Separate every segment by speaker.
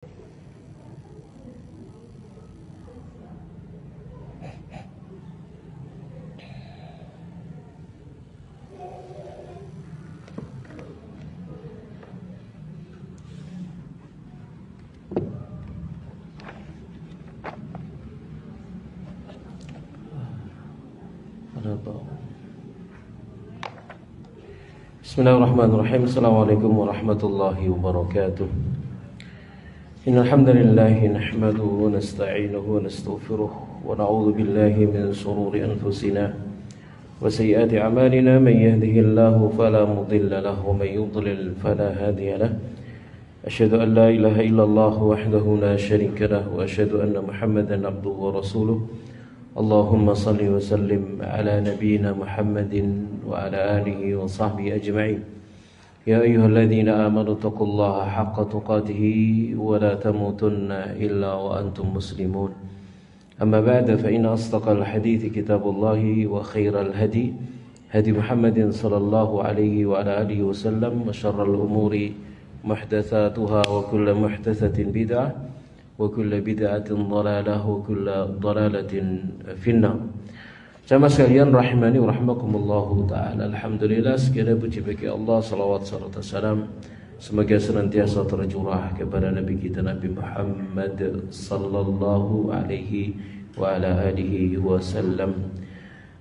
Speaker 1: Bismillahirrahmanirrahim. Assalamualaikum warahmatullahi wabarakatuh. Innal hamdalillah nahmaduhu wa nasta'inuhu wa nastaghfiruh wa na'udzu billahi min shururi anfusina wa sayyiati a'malina. Man yahdihillahu fala mudilla lahu wa man yudlil fala hadiya lahu. Asyhadu an la ilaha illallah wahdahu la syarika lahu wa asyhadu anna Muhammadan abduhu wa rasuluh. Allahumma salli wa sallim ala nabiyyina Muhammadin wa ala alihi wa sahbihi ajma'in. Ya ayyuhalladzina amanu taqullaha haqqa tuqatih wa la tamutunna illa wa antum muslimun. Amma ba'da, fa inna asdaqal hadithi kitabullahi wa khairal hadi hadi Muhammadin sallallahu alaihi wa ala alihi wa sallam, wa syarral umuri muhdatsatuha wa kullu muhdatsatin bid'ah wa kullu bid'atin dhalalah wa kullu dhalalatin finnar. Jamaah sekalian rahimani wa rahmakumullahu taala. Alhamdulillah, segala puji bagi Allah, salawat serta salam semoga senantiasa tercurah kepada Nabi kita Nabi Muhammad sallallahu alaihi wa ala alihi wasallam.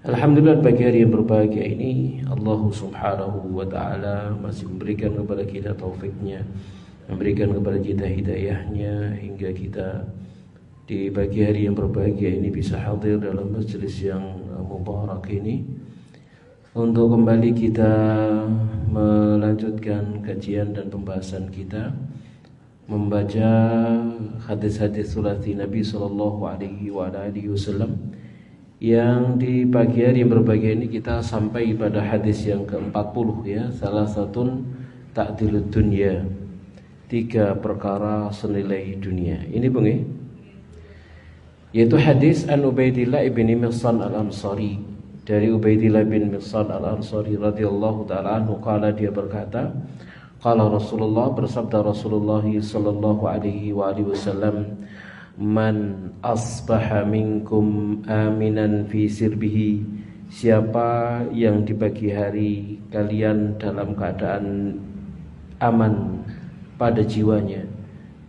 Speaker 1: Alhamdulillah, pagi hari yang berbahagia ini Allah subhanahu wa ta'ala masih memberikan kepada kita taufiknya, memberikan kepada kita hidayahnya, hingga kita di pagi hari yang berbahagia ini bisa hadir dalam majelis yang mubarak ini untuk kembali kita melanjutkan kajian dan pembahasan kita, membaca hadis-hadis sulasi Nabi sallallahu alaihi wasallam, yang di pagi hari yang berbahagia ini kita sampai pada hadis yang ke-40, ya, salah satu ta'dilud dunya, 3 perkara senilai dunia. Ini bunyi, yaitu hadis an Ubaidillah ibn Mihsan al-Ansari, dari Ubaidillah bin Mihsan al-Ansari radhiyallahu ta'ala anhu, qala, dia berkata, qala Rasulullah, bersabda Rasulullah sallallahu alaihi wasallam, man asbaha minkum aminan fi sirbihi, siapa yang di pagi hari kalian dalam keadaan aman pada jiwanya,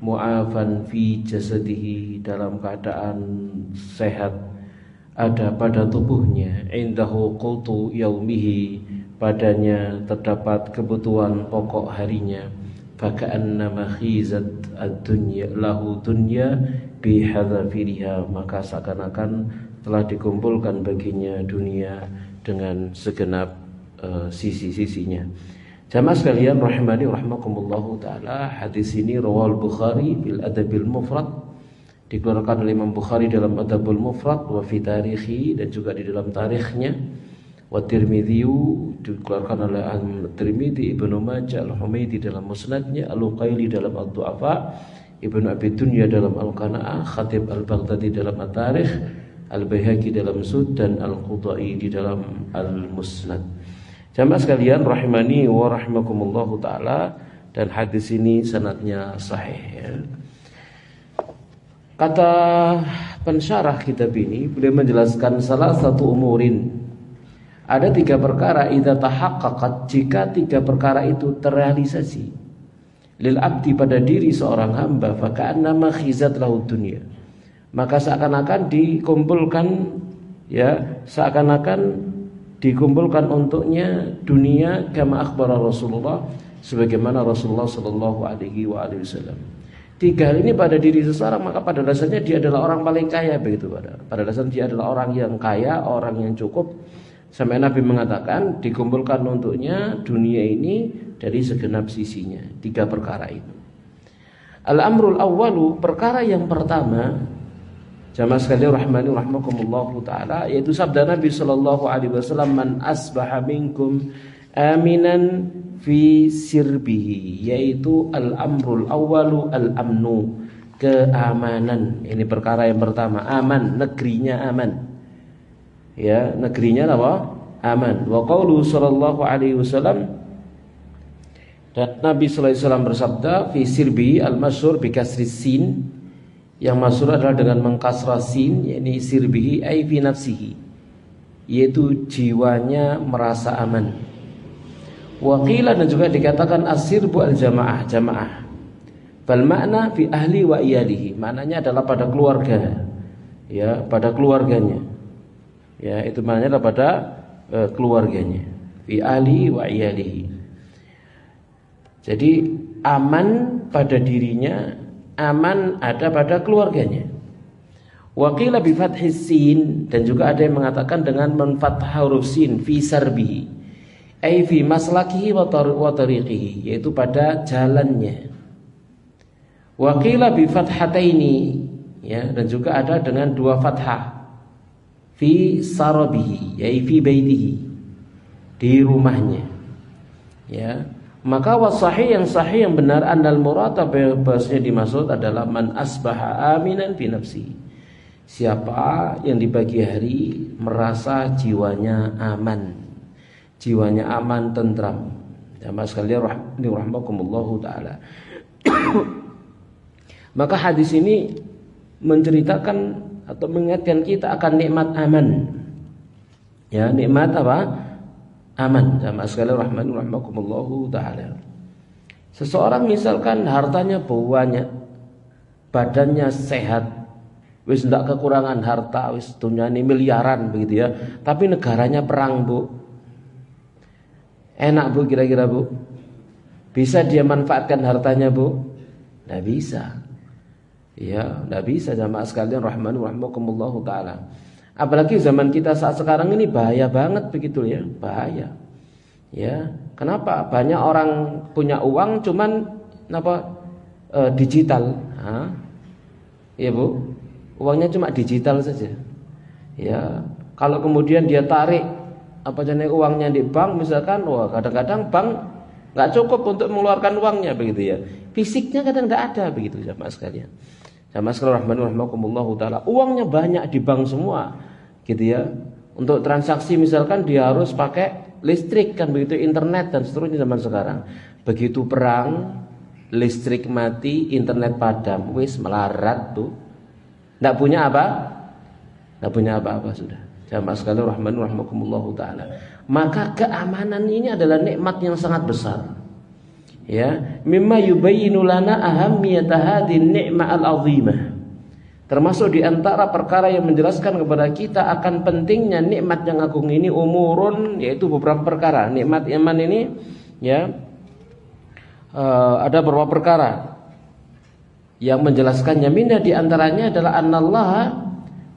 Speaker 1: mu'afan fi jasadihi, dalam keadaan sehat ada pada tubuhnya, indahu qutu yaumihi, padanya terdapat kebutuhan pokok harinya, faka'annama khizat ad-dunya lahu dunya bihadzafiriha, maka seakan-akan telah dikumpulkan baginya dunia dengan segenap sisi-sisinya. Jamaah sekalian rahimani rahmakumullahu taala, hadis ini rawal Bukhari bil Adabil Mufrad, dikeluarkan oleh Imam Bukhari dalam Adabul Mufrad, wa fi tarikhi, dan juga di dalam tarikhnya, wa Tirmidzi, dikeluarkan oleh Tirmidzi, Ibnu Majah, Al-Humaidi dalam Musnadnya, Al-Uqaili dalam Ad-Du'afa, Ibnu Abi Dunya dalam Al-Qana'ah, Khatib Al-Baghdadi dalam At-Tarikh, Al-Baihaqi dalam Sud, dan Al-Qudai di dalam Al-Musnad. Jamaah sekalian rahimani wa rahimakumullahu ta'ala, dan hadis ini sanadnya sahih, ya. Kata pensyarah kitab ini, beliau menjelaskan salah satu umurin, ada 3 perkara, idza tahaqqaqat, jika 3 perkara itu terrealisasi, lil abdi, pada diri seorang hamba, faka'annama khizat lahu dunya, maka seakan-akan dikumpulkan, ya, seakan-akan dikumpulkan untuknya dunia, kama akhbara Rasulullah, sebagaimana Rasulullah sallallahu alaihi wasallam. 3 hal ini pada diri seseorang, maka pada dasarnya dia adalah orang paling kaya, begitu. Pada dasarnya dia adalah orang yang kaya, orang yang cukup. Sampai Nabi mengatakan dikumpulkan untuknya dunia ini dari segenap sisinya. 3 perkara itu. Al-amrul awwalu, perkara yang pertama, jamaah sekalian rahmani rahmakumullahu taala, yaitu sabda Nabi sallallahu alaihi wasallam, man asbaha minkum aminan fi sirbihi, yaitu al-amrul awwalu al-amnu, keamanan. Ini perkara yang pertama, aman, negerinya aman. Ya, negerinya apa? Aman. Wa qaulu sallallahu alaihi wasallam, Dan Nabi sallallahu alaihi wasallam bersabda fi sirbi al-masyhur bi kasri sin, yang masyhur adalah dengan mengkasrah sin, yakni sirbihi ay fi nafsihi, yaitu jiwanya merasa aman. Wa qila, dan juga dikatakan as-sirbu al-jamaah, jamaah. Bal makna fi ahli wa iyalihi, maknanya adalah pada keluarga, ya, pada keluarganya. Ya, itu maknanya adalah pada keluarganya. Fi ahli wa iyalihi. Jadi aman pada dirinya, aman ada pada keluarganya. Wa qila bi fathis sin, dan juga ada yang mengatakan dengan menfathah huruf sin fi sarbihi, ay fi maslakihi wa tariqihi, yaitu pada jalannya. Wa qila bi fathataini, ya, dan juga ada dengan dua fathah, fi sarabihi, ay fi baitihi, di rumahnya. Ya. Maka wasahih, yang sahih, yang benar, annal murata, bahasanya dimaksud adalah man asbaha aminan fi nafsi, siapa yang di pagi hari merasa jiwanya aman, jiwanya aman, tentram. Jamaah sekalian rahimakumullahu taala. Maka hadis ini menceritakan atau mengingatkan kita akan nikmat aman. Ya, nikmat apa? Aman. Jamaah sekalian rahimakumullahu taala. Seseorang misalkan hartanya banyak, badannya sehat, wis ndak kekurangan harta, wis dunyane miliaran begitu ya, tapi negaranya perang, Bu. Enak, Bu, kira-kira, Bu? Bisa dia manfaatkan hartanya, Bu? Nggak bisa. Ya, nggak bisa, jamaah sekalian rahimakumullahu taala. Apalagi zaman kita saat sekarang ini bahaya banget begitu ya, bahaya. Ya, kenapa? Banyak orang punya uang cuman digital. Ya, Bu. Uangnya cuma digital saja. Ya, kalau kemudian dia tarik uangnya di bank misalkan, wah, kadang-kadang bank nggak cukup untuk mengeluarkan uangnya begitu ya. Fisiknya kadang nggak ada begitu, jamaah sekalian. Jamaah sekalian rahimakumullahu taala. Uangnya banyak di bank semua, gitu ya. Untuk transaksi misalkan dia harus pakai listrik kan begitu, internet dan seterusnya zaman sekarang. Begitu perang, listrik mati, internet padam, wis melarat tuh. Nggak punya apa? Nggak punya apa-apa sudah. Jamaah sekalian rahimakumullahu taala. Maka keamanan ini adalah nikmat yang sangat besar. Ya, mimma yubayyinu lana ahammiyata hadhihi ni'mah al-'azimah. Termasuk di antara perkara yang menjelaskan kepada kita akan pentingnya nikmat yang agung ini, umurun, yaitu beberapa perkara. Nikmat iman ini ya, ada beberapa perkara yang menjelaskannya. Minha di antaranya adalah annallaha,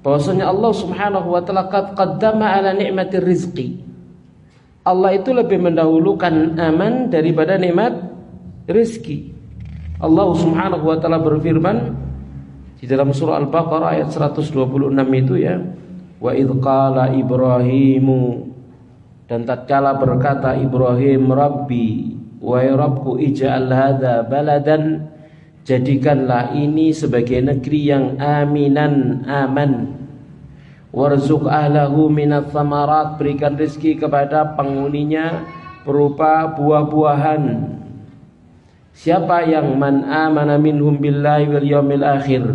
Speaker 1: bahwasanya Allah Subhanahu wa taala qad qaddama ala ni'matir rizqi. Allah itu lebih mendahulukan aman daripada nikmat rizki. Allah Subhanahu wa taala berfirman di dalam surah Al-Baqarah ayat 126 itu ya, wa idz qala Ibrahimu, dan tatkala berkata Ibrahim, Rabbi, wahai Rabbku, ij'al hadza baladan, jadikanlah ini sebagai negeri yang aminan, aman. Warzuq ahlahu minats tsamarat, berikan rezeki kepada penghuninya berupa buah-buahan. Siapa yang man amana minhum billahi wal yaumil akhir,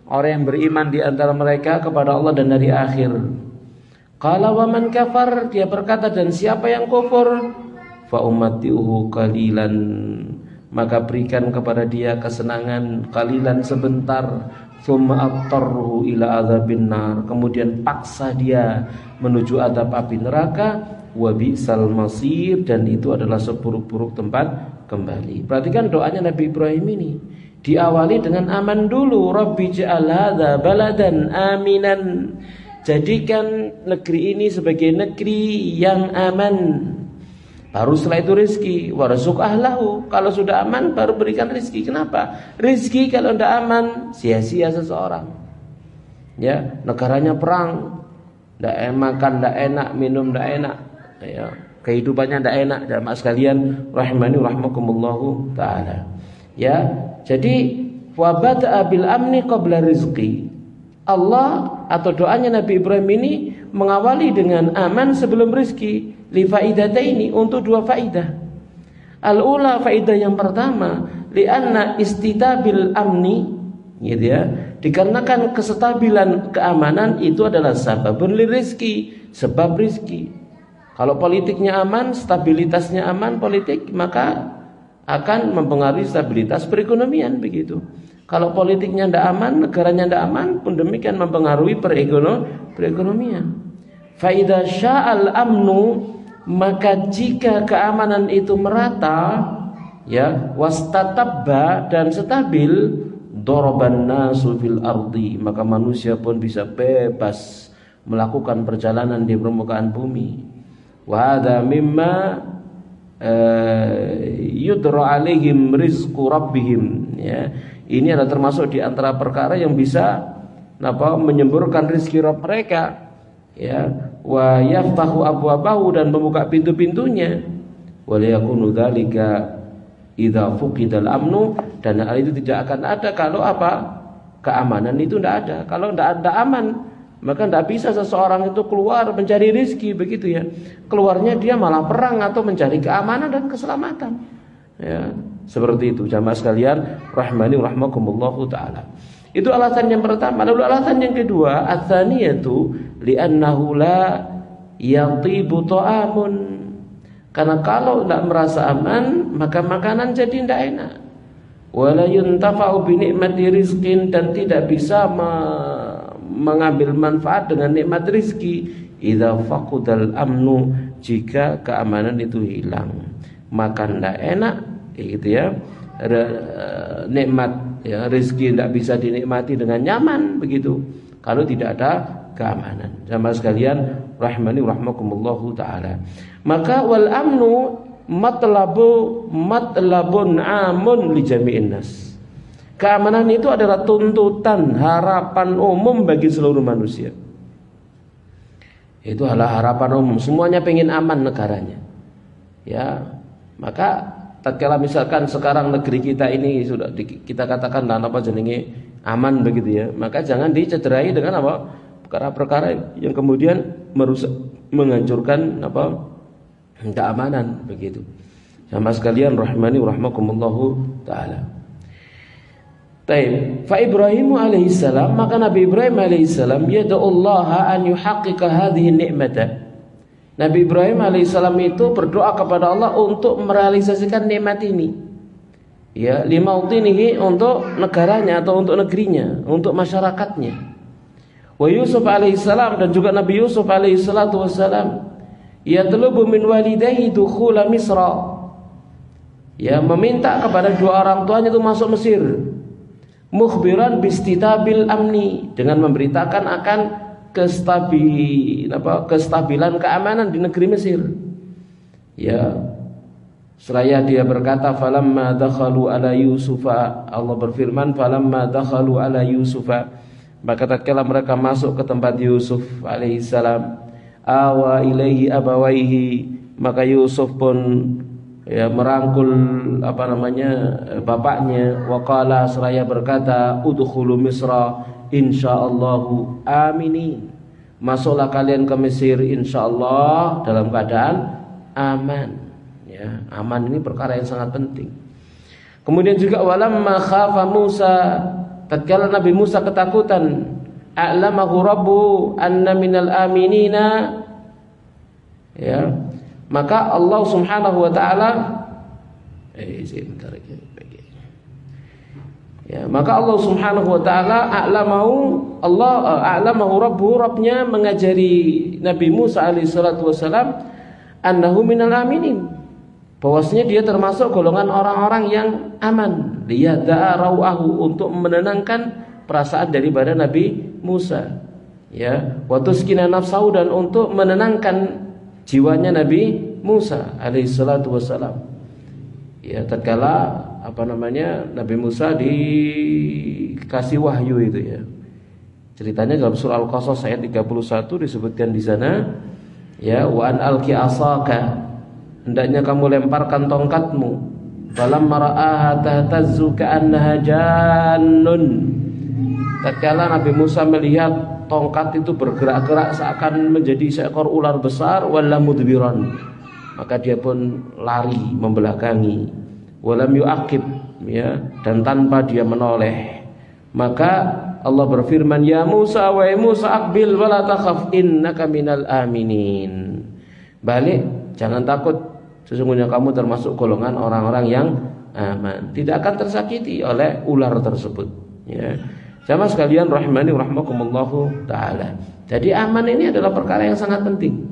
Speaker 1: orang yang beriman di antara mereka kepada Allah dan hari akhir. Qala wa man kafar, dia berkata, dan siapa yang kufur, fa ummatihi qalilan, maka berikan kepada dia kesenangan qalilan, sebentar, tsumma attarruhu ila adzabin nar, kemudian paksa dia menuju adab api neraka. Wa bi'sal masir, dan itu adalah seburuk-buruk tempat kembali. Perhatikan doanya Nabi Ibrahim ini, diawali dengan aman dulu. Rabbi ja'al hadza baladan aminan, jadikan negeri ini sebagai negeri yang aman. Baru setelah itu rizki. Warzuq ahlahu, kalau sudah aman baru berikan rizki. Kenapa? Rizki kalau tidak aman sia-sia seseorang. Ya, negaranya perang, tidak makan tidak enak, minum tidak enak, ya, kehidupannya tidak enak. Jamaah sekalian rahimani rahimakumullahu taala. Ya, jadi wa bada'a bil amni qabla rizqi. Allah atau doanya Nabi Ibrahim ini mengawali dengan aman sebelum rizki. Li faidataini, untuk dua faidah. Al-ula, faedah yang pertama, li'anna istitabil amni, gitu ya. Dikarenakan kestabilan keamanan itu adalah sababun lirizki, sebab rizki. Kalau politiknya aman, stabilitasnya aman politik, maka akan mempengaruhi stabilitas perekonomian, begitu. Kalau politiknya tidak aman, negaranya tidak aman, pun demikian mempengaruhi perekonomian. Faida sya'al amnu, maka jika keamanan itu merata, ya, wastatabba, dan stabil, doroban nasu fil ardi, maka manusia pun bisa bebas melakukan perjalanan di permukaan bumi. Wa hadza mimma yudra alaihim rizqu rabbihim, ya. Ini adalah termasuk di antara perkara yang bisa menyemburkan rezeki Rabb mereka, ya. Wa yaftahu abwabahu, dan membuka pintu-pintunya. Wa liyakunu dzalika idza fuqidal amnu, dan hal itu tidak akan ada kalau keamanan itu tidak ada. Kalau tidak ada aman, maka tidak bisa seseorang itu keluar mencari rezeki, begitu ya. Keluarnya dia malah perang atau mencari keamanan dan keselamatan, ya. Seperti itu jamaah sekalian rahmani rahmakumullahu taala. Itu alasan yang pertama. Lalu alasan yang kedua, ats-tsaniyatu li'annahu la yatibu ta'amun. Karena kalau tidak merasa aman, maka makanan jadi tidak enak. Wala yuntafa'u bi ni'mati rizqin, dan tidak bisa mengambil manfaat dengan nikmat rizki. Idza faqudal amnu, jika keamanan itu hilang, makan tidak enak, gitu ya. Nikmat, ya, rizki tidak bisa dinikmati dengan nyaman, begitu, kalau tidak ada keamanan. Jamaah sekalian rahmani rahmakumullahu taala. Maka wal amnu matlabun amun li jami'in nas. Keamanan itu adalah tuntutan, harapan umum bagi seluruh manusia. Itu adalah harapan umum, semuanya pengen aman negaranya, ya. Maka tatkala misalkan sekarang negeri kita ini sudah kita katakan jenenge aman, begitu ya, maka jangan dicederai dengan perkara-perkara yang kemudian merusak, menghancurkan keamanan, begitu. Sama sekalian rahmani rahmakumullahu taala. Taib. Fa Ibrahim alaihissalam, maka Nabi Ibrahim alaihissalam yad'ullaha an yuhaqqiqa hadhihi ni'mata. Nabi Ibrahim alaihissalam itu berdoa kepada Allah untuk merealisasikan nikmat ini, ya, limautinihi, untuk negaranya atau untuk negerinya, untuk masyarakatnya. Wa Yusuf alaihissalam, dan juga Nabi Yusuf alaihissalatu wassalam, yatlubu min walidayhi dukhula Misra, ya, meminta kepada dua orang tuanya itu masuk Mesir. Mukhbiran bistitabil amni, dengan memberitakan akan kestabilan keamanan di negeri Mesir, ya. Seraya dia berkata, falamma dakhalu ala Yusufa, Allah berfirman, falamma dakhalu ala Yusufa, maka tatkala mereka masuk ke tempat Yusuf alaihissalam, awa ilaihi abawaihi, maka Yusuf pun, ya, merangkul bapaknya. Waqala, seraya berkata, udkhulu Misra insyaallahu aminin, masuklah kalian ke Mesir insyaallah dalam keadaan aman, ya. Aman ini perkara yang sangat penting. Kemudian juga walamma khafa Musa, tatkala Nabi Musa ketakutan, a'lamahu rabbu anna minal aminina, ya, maka Allah Subhanahu wa taala maka Allah Subhanahu wa taala a'lamahu rabbuhu, Rabbnya mengajari Nabi Musa alaihi salatu wasalam, annahu minal aminin, bahwasanya dia termasuk golongan orang-orang yang aman, liyada'a rawahu, untuk menenangkan perasaan daripada Nabi Musa, ya, wa tuskina nafsahu, dan untuk menenangkan jiwanya Nabi Musa alaihi salatu wasalam, ya, tatkala Nabi Musa dikasih wahyu itu, ya. Ceritanya dalam surah Al-Qasas ayat 31 disebutkan di sana, ya, wa an alqi asaka, hendaknya kamu lemparkan tongkatmu, falamma ra'aha tahtazzu ka'annaha jannun, tatkala Nabi Musa melihat tongkat itu bergerak-gerak seakan menjadi seekor ular besar, walla mudbiran, maka dia pun lari membelakangi. Walam yu'aqib, ya, dan tanpa dia menoleh. Maka Allah berfirman, ya Musa, wa Musa aqbil wa la takhaf innaka minal aminin. Balik, jangan takut, sesungguhnya kamu termasuk golongan orang-orang yang aman, tidak akan tersakiti oleh ular tersebut, ya. Sama sekalian rahimani rahimakumullahu taala. Jadi aman ini adalah perkara yang sangat penting.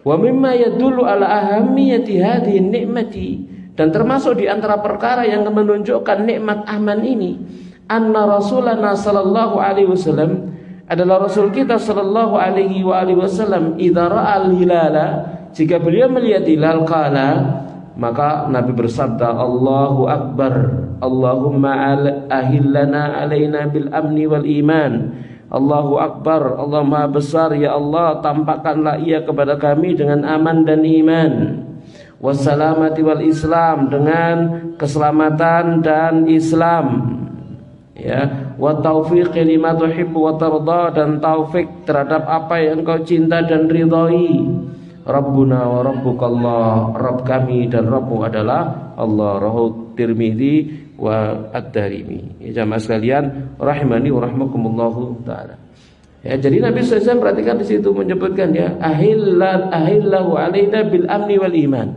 Speaker 1: Wa mimma yadullu ala ahammiyati hadhihi ni'mati, dan termasuk di antara perkara yang menunjukkan nikmat aman ini, anna rasulana sallallahu alaihi wasallam, adalah rasul kita sallallahu alaihi wasallam, idza ra'al hilala, jika beliau melihat hilal, qala, maka Nabi bersabda, Allahu Akbar, Allahumma ahillana alaina bil amni wal iman. Allahu Akbar, Allah Maha Besar, ya Allah, tampakkanlah ia kepada kami dengan aman dan iman. Wassalamati wal Islam, dengan keselamatan dan Islam, ya. Wa taufiqi lima tuhibbu wa tarda, dan taufik terhadap apa yang engkau cinta dan ridhai. Rabbuna wa rabbukallah, Rabb kami dan Rabbmu adalah Allah. Rawahu Tirmidzi wa Ad-Darimi. Ya jamaah sekalian rahimani wa rahmakumullahu taala. Ya, jadi Nabi SAW perhatikan di situ menyebutkan, ya, ahillahu alaina bil amni wal iman,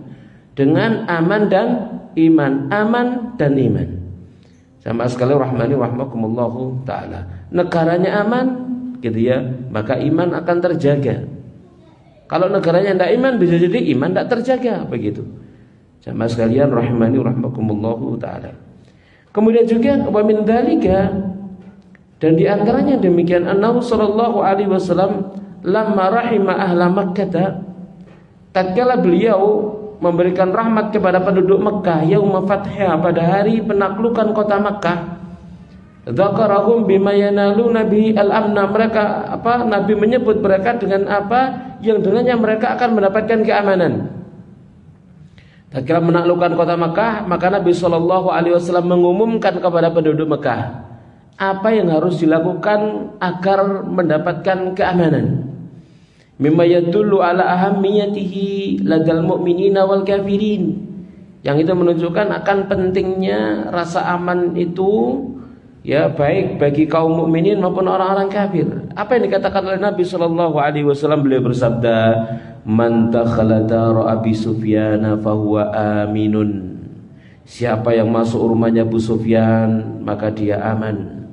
Speaker 1: dengan aman dan iman, aman dan iman. Jamaah sekalian rahimani wa rahmakumullahu taala. Negaranya aman, gitu ya, maka iman akan terjaga. Kalau negaranya tidak iman, bisa jadi iman tidak terjaga, begitu. Jamaah sekalian rahimani rahimakumullahu taala. Kemudian juga wa min dzalika, dan di antaranya demikian, annahu sallallahu alaihi wasallam lamma rahima ahla Makkah, tatkala beliau memberikan rahmat kepada penduduk Mekah, yauma fathha, pada hari penaklukan kota Mekah, dzakarahum bima yanaluna bihi al-amna, mereka Nabi menyebut mereka dengan apa yang dengannya mereka akan mendapatkan keamanan. Tatkala menaklukkan kota Mekah, maka Nabi sallallahu alaihi wasallam mengumumkan kepada penduduk Mekah apa yang harus dilakukan agar mendapatkan keamanan. Mimma yadullu ala ahammiyatihi ladal mu'minina wal kafirin, yang itu menunjukkan akan pentingnya rasa aman itu, ya, baik bagi kaum mukminin maupun orang-orang kafir. Apa yang dikatakan oleh Nabi sallallahu alaihi wasallam? Beliau bersabda, man dakhala dar Abi Sufyan fahuwa aminun. Siapa yang masuk rumahnya Abu Sufyan, maka dia aman.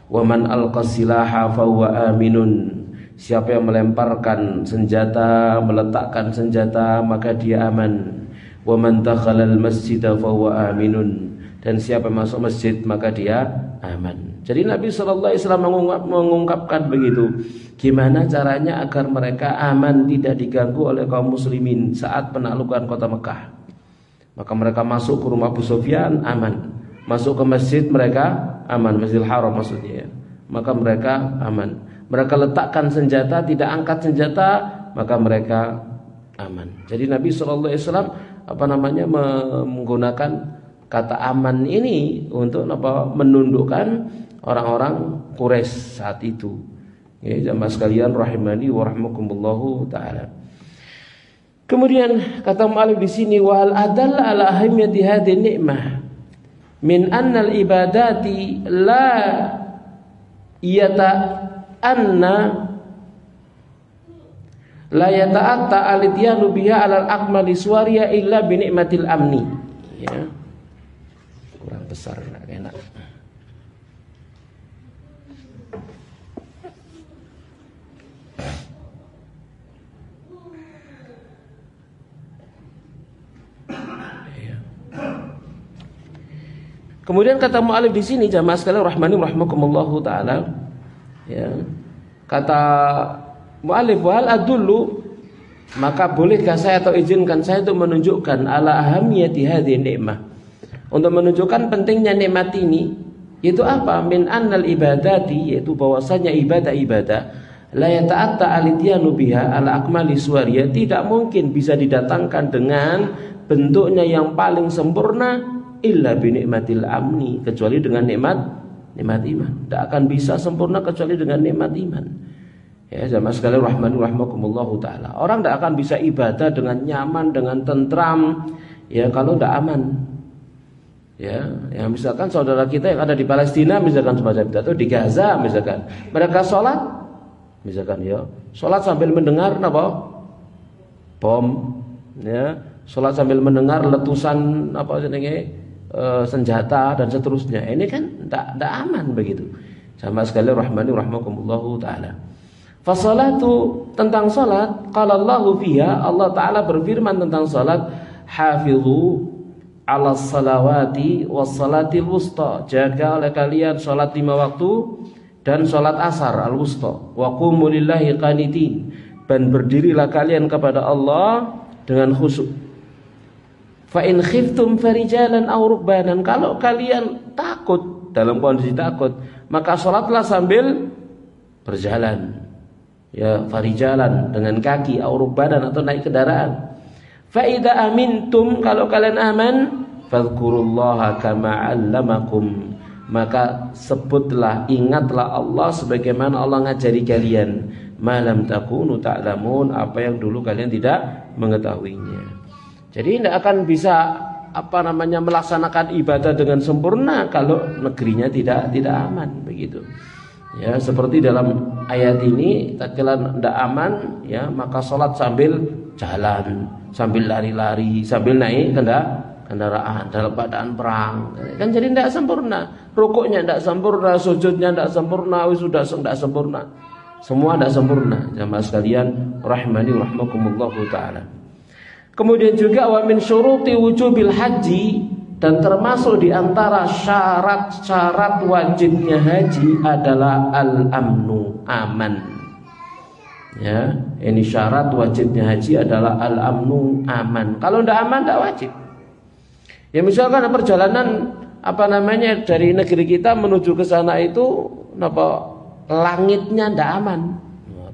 Speaker 1: Wa man alqa silaha fahuwa aminun. Siapa yang melemparkan senjata, meletakkan senjata, maka dia aman. Wa man dakhala al-masjid fahuwa aminun. Dan siapa yang masuk masjid, maka dia aman. Jadi Nabi sallallahu alaihi wasallam mengungkapkan begitu, gimana caranya agar mereka aman, tidak diganggu oleh kaum muslimin saat penaklukan kota Mekah. Maka mereka masuk ke rumah Abu Sufyan, aman. Masuk ke masjid, mereka aman, Masjidil Haram maksudnya, ya. Maka mereka aman. Mereka letakkan senjata, tidak angkat senjata, maka mereka aman. Jadi Nabi sallallahu alaihi wasallam menggunakan kata aman ini untuk menundukkan orang-orang Quraisy saat itu. Ya, jamaah sekalian rahimani wa rahmakumullahu taala. Kemudian kata mu'allif di sini, wa hal adalla ala ahammiyati hadhihi ni'mah min anna al ibadati la yata'atta al-ityanu biha ala al-akmali suwariya illa bi ni'matil amni. Ya. Kurang besar, enggak enak. Kemudian kata mu'alif di sini, jamaah sekalian rahmani rahimakumullahu taala, ya. Kata mu'alif, wal adullu, maka bolehkah saya atau izinkan saya untuk menunjukkan ala ahamiyati hadhihi ni'mah, untuk menunjukkan pentingnya nikmat ini, yaitu apa? Min annal ibadati, yaitu bahwasanya ibadah-ibadah la yata'atta alityanu biha ala akmali suwariya, tidak mungkin bisa didatangkan dengan bentuknya yang paling sempurna illa bi nikmatil amni, kecuali dengan nikmat iman. Tidak akan bisa sempurna kecuali dengan nikmat iman. Ya, jamaah sekalian rahmani rahmakumullahu taala. Orang tidak akan bisa ibadah dengan nyaman, dengan tentram, ya kalau tidak aman. Ya, yang misalkan saudara kita yang ada di Palestina misalkan semacam itu, atau di Gaza misalkan, mereka sholat, misalkan ya, sholat sambil mendengar apa? Bom, ya, sholat sambil mendengar letusan apa senjata dan seterusnya. Ini kan tidak aman begitu. Sama sekali rahmani rahmakumullahu taala. Fasalatu, tentang salat, qala Allahu fiha, Allah taala berfirman tentang salat, hafizu 'ala salawati was salatil wusta, jaga oleh kalian salat 5 waktu dan salat asar al-wusta, wa qumu lillahi qanitin, dan berdirilah kalian kepada Allah dengan khusyuk. Fa in khiftum farijalan aw rukbanan, kalau kalian takut, dalam kondisi takut, maka salatlah sambil berjalan. Ya, farijalan, dengan kaki, aw rukbanan, atau naik kendaraan. Fa idza amintum, kalau kalian aman, fadhkurullaha kama 'allamakum, maka sebutlah, ingatlah Allah sebagaimana Allah ngajari kalian, malam takunu ta'lamun, apa yang dulu kalian tidak mengetahuinya. Jadi tidak akan bisa melaksanakan ibadah dengan sempurna kalau negerinya tidak aman begitu. Ya, seperti dalam ayat ini, tatkala tidak aman, ya, maka sholat sambil jalan, sambil lari-lari, sambil naik kendaraan dalam keadaan perang. Kan jadi tidak sempurna. Rukuknya tidak sempurna, sujudnya tidak sempurna, sudah tidak sempurna. Semua tidak sempurna. Jamaah sekalian rahmani rahmakumullahu taala. Kemudian juga wa min syuruti wujubil haji, dan termasuk di antara syarat-syarat wajibnya haji adalah al-amnu, aman. Ya, ini syarat wajibnya haji adalah al-amnu, aman. Kalau tidak aman tidak wajib. Ya, misalkan perjalanan dari negeri kita menuju ke sana itu langitnya tidak aman.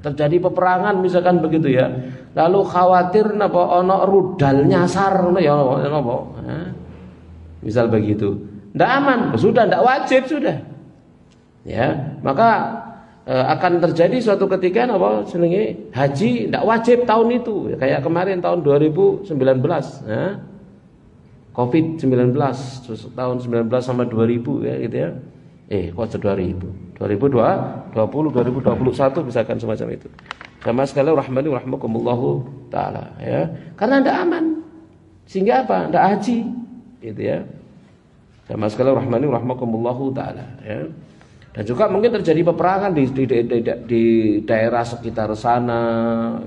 Speaker 1: Terjadi peperangan misalkan begitu ya. Lalu khawatir ono rudal nyasar misal begitu. Tidak aman, sudah tidak wajib sudah. Ya, maka akan terjadi suatu ketika haji tidak wajib tahun itu. Kayak kemarin tahun 2019, ya. Covid-19 tahun 19 sama 2000 ya gitu ya. Kok 2000? 2020, 2021 misalkan semacam itu. Sama sekali rahmani rahmakumullahu taala, ya. Karena tidak aman. Sehingga apa? Tidak haji. Gitu ya. Sama sekali rahmani rahmakumullahu taala, ya. Dan juga mungkin terjadi peperangan di daerah sekitar sana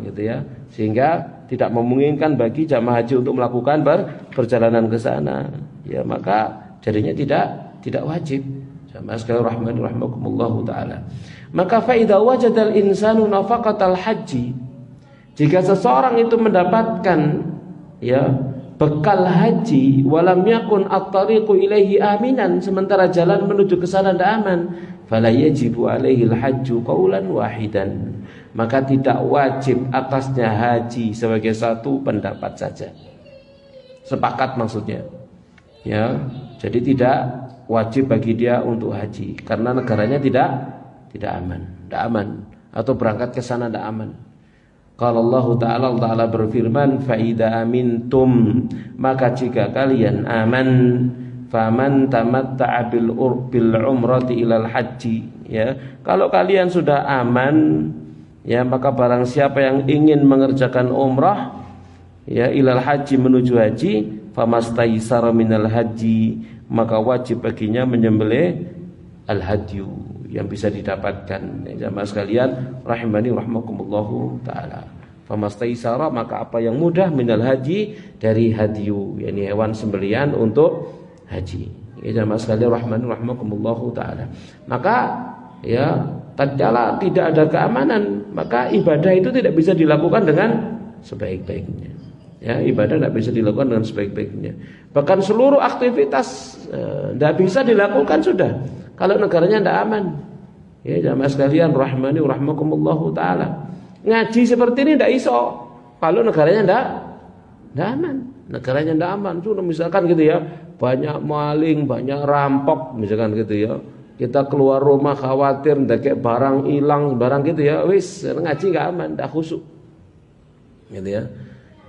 Speaker 1: gitu ya. Sehingga tidak memungkinkan bagi jamaah haji untuk melakukan perjalanan ke sana. Ya, maka jadinya tidak wajib. Sama sekali rahmani rahmakumullahu taala. Maka fa idza wajadal insanu nafaqatal haji, jika seseorang itu mendapatkan ya bekal haji, walam yakun at-tariqu ilaihi aminan, sementara jalan menuju ke sana tidak aman, fala yajibu alaihi al-hajju qaulan wahidan, maka tidak wajib atasnya haji sebagai satu pendapat saja. Sepakat maksudnya. Ya, jadi tidak wajib bagi dia untuk haji karena negaranya tidak aman, atau berangkat ke sana tidak aman. Kalau Allah Ta'ala berfirman, fa idza amintum, maka jika kalian aman, faman tamatta'a bil umrati ilal haji, ya. Kalau kalian sudah aman, ya, maka barang siapa yang ingin mengerjakan umrah, ya, ilal haji, menuju haji, famastaisara minal haji, maka wajib baginya menyembelih al-hadyu yang bisa didapatkan. Jamaah sekalian rahimani rahmakumullahu taala. Famastaisara, maka apa yang mudah minal haji, dari hadyu, yakni hewan sembelihan untuk haji. Jamaah sekalian rahimani rahmakumullahu taala. Maka ya, tatkala tidak ada keamanan, maka ibadah itu tidak bisa dilakukan dengan sebaik-baiknya. Ya, ibadah tidak bisa dilakukan dengan sebaik-baiknya. Bahkan seluruh aktivitas tidak bisa dilakukan sudah kalau negaranya tidak aman. Ya, jamaah sekalian rahmani rahmakumullahu taala. Ngaji seperti ini tidak iso kalau negaranya tidak aman. Negaranya tidak aman. Sudah misalkan gitu ya, banyak maling, banyak rampok misalkan gitu ya. Kita keluar rumah khawatir ndekek barang hilang, barang gitu ya, wis ngaji nggak aman, ndak khusyuk. Gitu ya.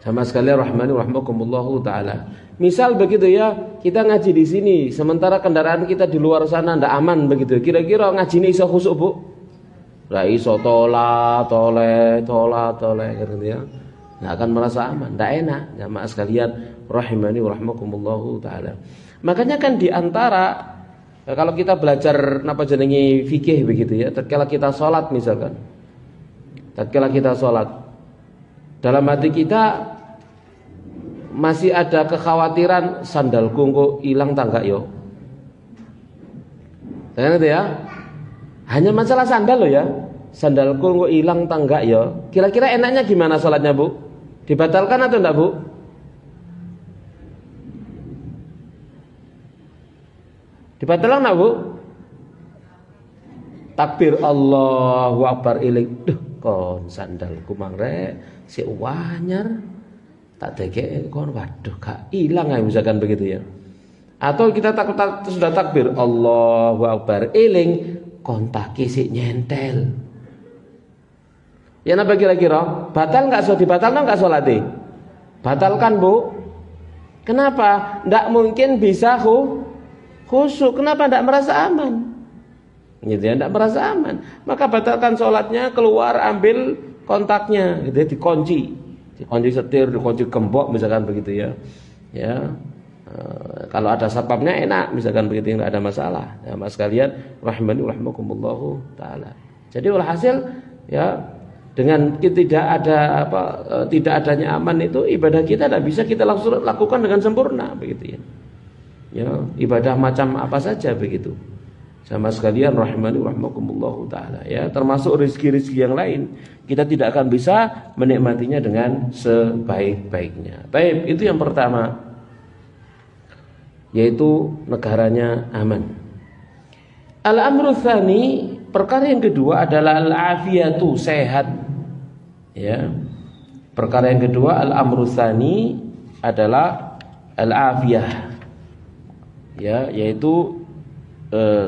Speaker 1: Sama sekali rahmani rahmakumullahu taala. Misal begitu ya, kita ngaji di sini, sementara kendaraan kita di luar sana ndak aman begitu. Kira-kira ngaji ini iso khusyuk, Bu? Lah iso toleh gitu ya. Nggak akan merasa aman, ndak enak. Jamaah sekalian rahimani rahmakumullahu taala. Makanya kan di antara kalau kita belajar napa jenenge fikih begitu ya, tatkala kita salat misalkan. Tatkala kita salat, dalam hati kita masih ada kekhawatiran sandalku kok hilang tak enggak yo. Jangan itu ya. Hanya masalah sandal loh ya. Sandalku kok hilang tak enggak yo. Kira-kira enaknya gimana salatnya, Bu? Dibatalkan atau enggak, Bu? Dibatalkan enggak, Bu? Takbir Allahu Akbar iling. Duh, kon sandalku mangre si wanyar. Tak deke kon waduh gak hilang ya misalkan begitu ya. Atau kita sudah takbir Allahu Akbar iling kon taki si nyentel. Ya napa kira-kira? Batal enggak dibatalkan enggak salate? Batalkan, Bu. Kenapa? Enggak mungkin bisa khusyuk. Kenapa enggak merasa aman? Gitu ya, enggak merasa aman. Maka batalkan salatnya, keluar ambil kontaknya, gitu ya, dikunci setir, dikunci gembok misalkan begitu ya. Ya. Kalau ada sababnya enak misalkan begitu, enggak ada masalah. Ya, Mas sekalian rahimani rahimakumullahu taala. Jadi walhasil ya, dengan tidak adanya aman itu ibadah kita tidak bisa kita lakukan dengan sempurna begitu ya. Ya, ibadah macam apa saja begitu. Sama sekalian rahimani rahimakumullahu taala ya, termasuk rezeki-rezeki yang lain kita tidak akan bisa menikmatinya dengan sebaik-baiknya. Baik, itu yang pertama, yaitu negaranya aman. Al-amru tsani, perkara yang kedua adalah al-afiyatu, sehat. Ya. Perkara yang kedua al-amru tsani adalah al-afiyah. Ya, yaitu